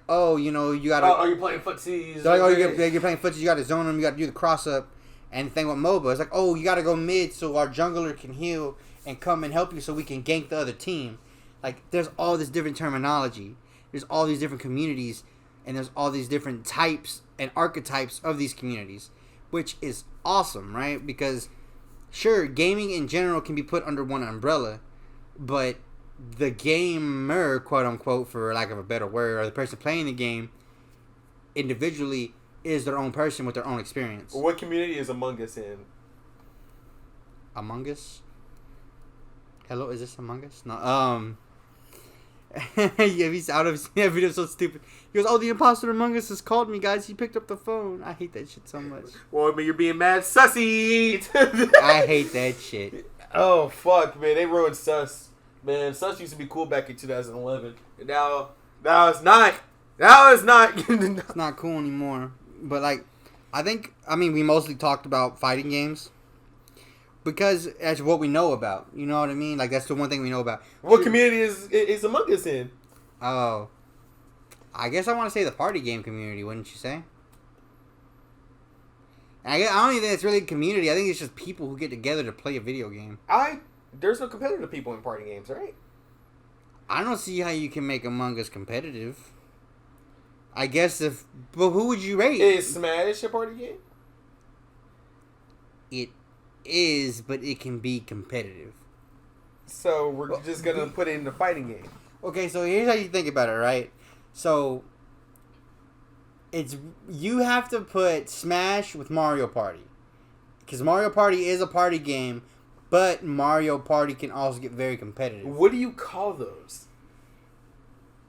oh, you know, you gotta. Oh, you're playing footsies. They're like, oh, you're playing footsies. You gotta zone them. You gotta do the cross up. And the thing with MOBA, it's like, oh, you gotta go mid so our jungler can heal and come and help you so we can gank the other team. Like, there's all this different terminology. There's all these different communities, and there's all these different types and archetypes of these communities, which is awesome, right? Because, sure, gaming in general can be put under one umbrella, but the gamer, quote unquote, for lack of a better word, or the person playing the game individually is their own person with their own experience. What community is Among Us in? Among Us? Hello, is this Among Us? No, yeah, he's out of his video. So stupid. He goes, "Oh, the imposter Among Us has called me, guys. He picked up the phone." I hate that shit so much. Well, I mean, you're being mad sussy. I hate that shit. Oh fuck, man! They ruined Sus. Man, Sus used to be cool back in 2011. And now it's not. Now it's not. It's not cool anymore. But like, I mean, we mostly talked about fighting games. Because that's what we know about. You know what I mean? Like, that's the one thing we know about. What community is Among Us in? Oh. I guess I want to say the party game community, wouldn't you say? I don't even think it's really a community. I think it's just people who get together to play a video game. There's no competitive people in party games, right? I don't see how you can make Among Us competitive. I guess but who would you rate? Is Smash a party game? It is, but it can be competitive. So we're just gonna put it in the fighting game. Okay, so here's how you think about it, right? So you have to put Smash with Mario Party, because Mario Party is a party game, but Mario Party can also get very competitive. What do you call those?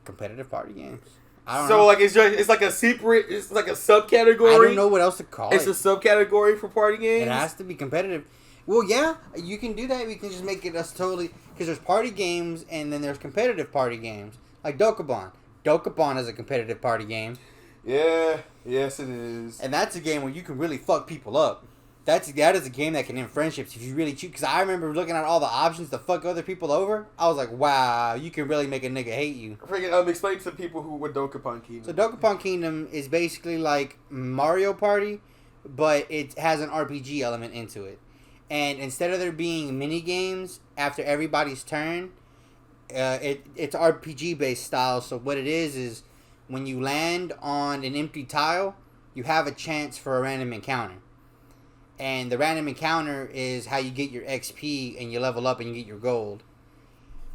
Competitive party games. I don't know. So like it's like a secret. It's like a subcategory. I don't know what else to call it. It's a subcategory for party games. It has to be competitive. Well, yeah, you can do that. We can just make it us totally, because there's party games and then there's competitive party games, like Dokapon. Dokapon is a competitive party game. Yeah, yes it is. And that's a game where you can really fuck people up. That is a game that can end friendships if you really choose. Because I remember looking at all the options to fuck other people over. I was like, wow, you can really make a nigga hate you. Freaking, explain to people what Dokapon Kingdom. So Dokapon Kingdom is basically like Mario Party, but it has an RPG element into it. And instead of there being mini games after everybody's turn, it's RPG based style. So what it is when you land on an empty tile, you have a chance for a random encounter. And the random encounter is how you get your XP and you level up and you get your gold.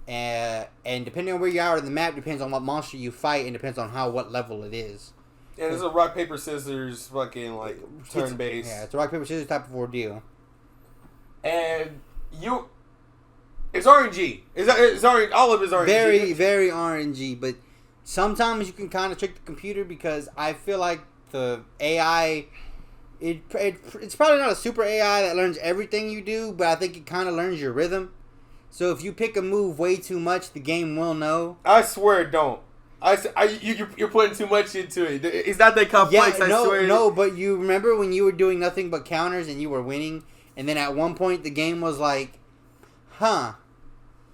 And depending on where you are in the map, depends on what monster you fight and depends on what level it is. And it's a rock, paper, scissors fucking like turn based. Yeah, it's a rock, paper, scissors type of ordeal. And it's RNG. It's RNG. All of it is RNG. Very, very RNG. But sometimes you can kind of trick the computer because I feel like the AI... It's probably not a super AI that learns everything you do, but I think it kind of learns your rhythm. So if you pick a move way too much, the game will know. I swear it don't. You're putting too much into it. It's not that complex, I swear. No, but you remember when you were doing nothing but counters and you were winning, and then at one point the game was like,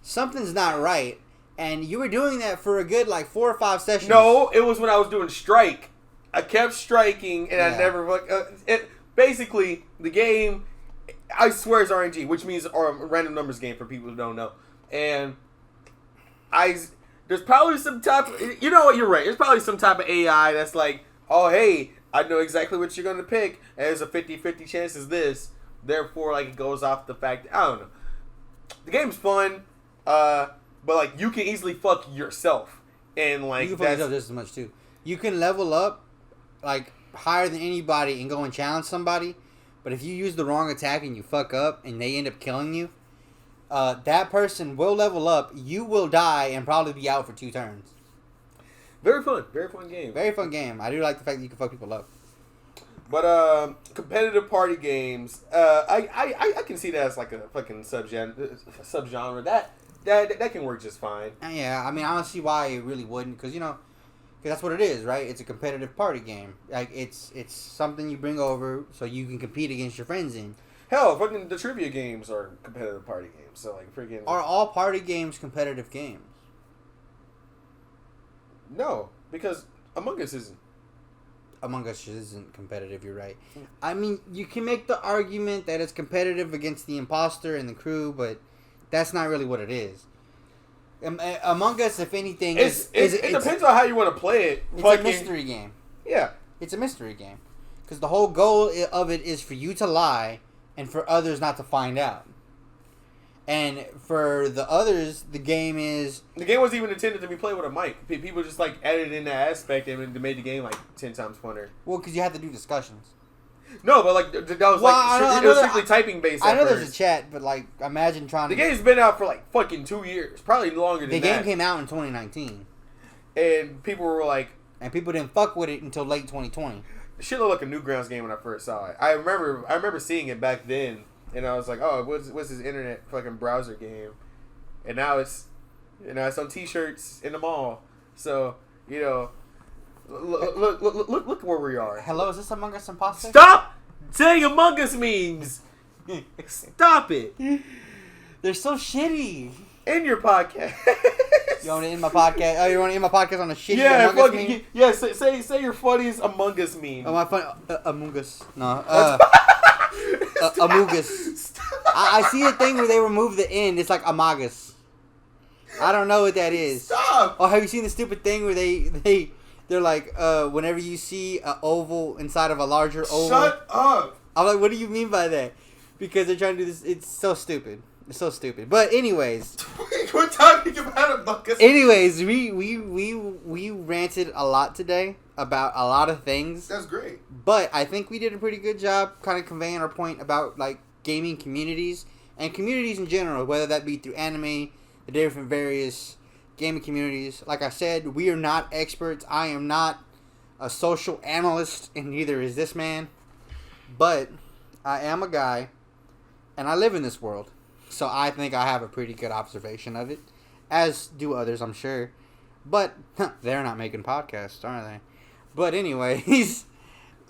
something's not right. And you were doing that for a good 4 or 5 sessions. No, it was when I was doing strike. I kept striking, and I never... basically, the game, I swear, is RNG, which means a random numbers game for people who don't know. And there's probably some type of, you know what, you're right. There's probably some type of AI that's like, oh, hey, I know exactly what you're going to pick, and there's a 50-50 chance is this. Therefore, like, it goes off the fact, I don't know. The game's fun, but, like, you can easily fuck yourself. And, like, you can fuck yourself just as much, too. You can level up, like, higher than anybody and go and challenge somebody, but if you use the wrong attack and you fuck up and they end up killing you, that person will level up, you will die, and probably be out for 2 turns. Very fun game. Very fun game. I do like the fact that you can fuck people up. But competitive party games, I can see that as like a fucking subgenre. That can work just fine. Yeah, I mean, I don't see why it really wouldn't, because that's what it is, right? It's a competitive party game. Like it's something you bring over so you can compete against your friends in. Hell, fucking the trivia games are competitive party games. So like freaking. Are all party games competitive games? No, because Among Us isn't. Among Us isn't competitive, you're right. I mean, you can make the argument that it's competitive against the imposter and the crew, but that's not really what it is. Among Us, if anything, it depends on how you want to play it. It's a mystery game. Yeah. It's a mystery game. Because the whole goal of it is for you to lie and for others not to find out. And for the others, the game wasn't even intended to be played with a mic. People just like added in that aspect and made the game like 10 times funner. Well, because you had to do discussions. No, but like that was it was strictly typing based. I know there's a chat, but like imagine trying to. The game's been out for like fucking 2 years, probably longer than that. The game came out in 2019, and people were like, and people didn't fuck with it until late 2020. The shit looked like a Newgrounds game when I first saw it. I remember seeing it back then. And I was like, oh, what's this internet fucking browser game? And now it's on T-shirts in the mall. So, look where we are. Hello, is this Among Us Imposter? Stop saying Among Us memes. Stop it. They're so shitty. End your podcast. You want to end my podcast? Oh, you want to end my podcast on a shitty Among Us meme? Yeah, say your funniest Among Us meme. Oh, my fun Among Us. No. Amogus. I see a thing where they remove the end. It's like Amagus. I don't know what that is. Stop. Oh, have you seen the stupid thing where they're like, whenever you see an oval inside of a larger oval. Shut up. I'm like, what do you mean by that? Because they're trying to do this. It's so stupid. It's so stupid. But anyways, we're talking about Among Us. Anyways, we ranted a lot today about a lot of things. That's great. But I think we did a pretty good job kind of conveying our point about like gaming communities and communities in general, whether that be through anime, the different various gaming communities. Like I said, we are not experts. I am not a social analyst, and neither is this man. But I am a guy, and I live in this world. So I think I have a pretty good observation of it, as do others, I'm sure. But they're not making podcasts, are they? But anyways,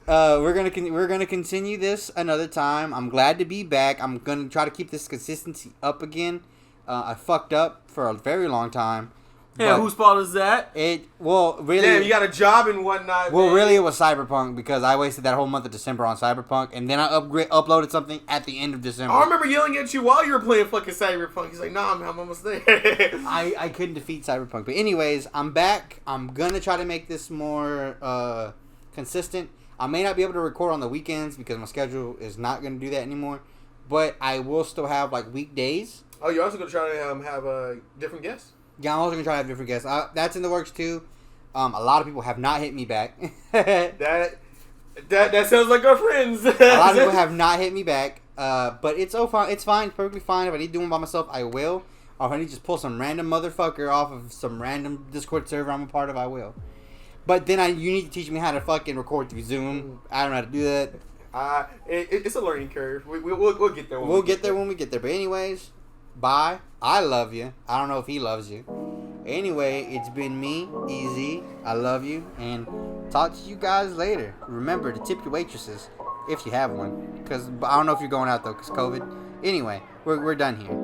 we're gonna continue this another time. I'm glad to be back. I'm gonna try to keep this consistency up again. I fucked up for a very long time. Yeah, whose fault is that? Really. Damn, you got a job and whatnot. Well, man. Really, it was Cyberpunk because I wasted that whole month of December on Cyberpunk, and then I uploaded something at the end of December. I remember yelling at you while you were playing fucking Cyberpunk. He's like, "Nah, I'm almost there." I couldn't defeat Cyberpunk, but anyways, I'm back. I'm gonna try to make this more consistent. I may not be able to record on the weekends because my schedule is not gonna do that anymore, but I will still have like weekdays. Oh, you're also gonna try to have different guests. Yeah, I'm also going to try to have different guests. That's in the works, too. A lot of people have not hit me back. That sounds like our friends. A lot of people have not hit me back. But it's fine. It's fine. It's perfectly fine. If I need to do one by myself, I will. Or if I need to just pull some random motherfucker off of some random Discord server I'm a part of, I will. But then you need to teach me how to fucking record through Zoom. I don't know how to do that. It's a learning curve. We'll get there. We'll get there when we get there. But anyways... Bye. I love you. I don't know if he loves you. Anyway, it's been me, Easy. I love you. And talk to you guys later. Remember to tip your waitresses if you have one. Because I don't know if you're going out, though, because COVID. Anyway, we're done here.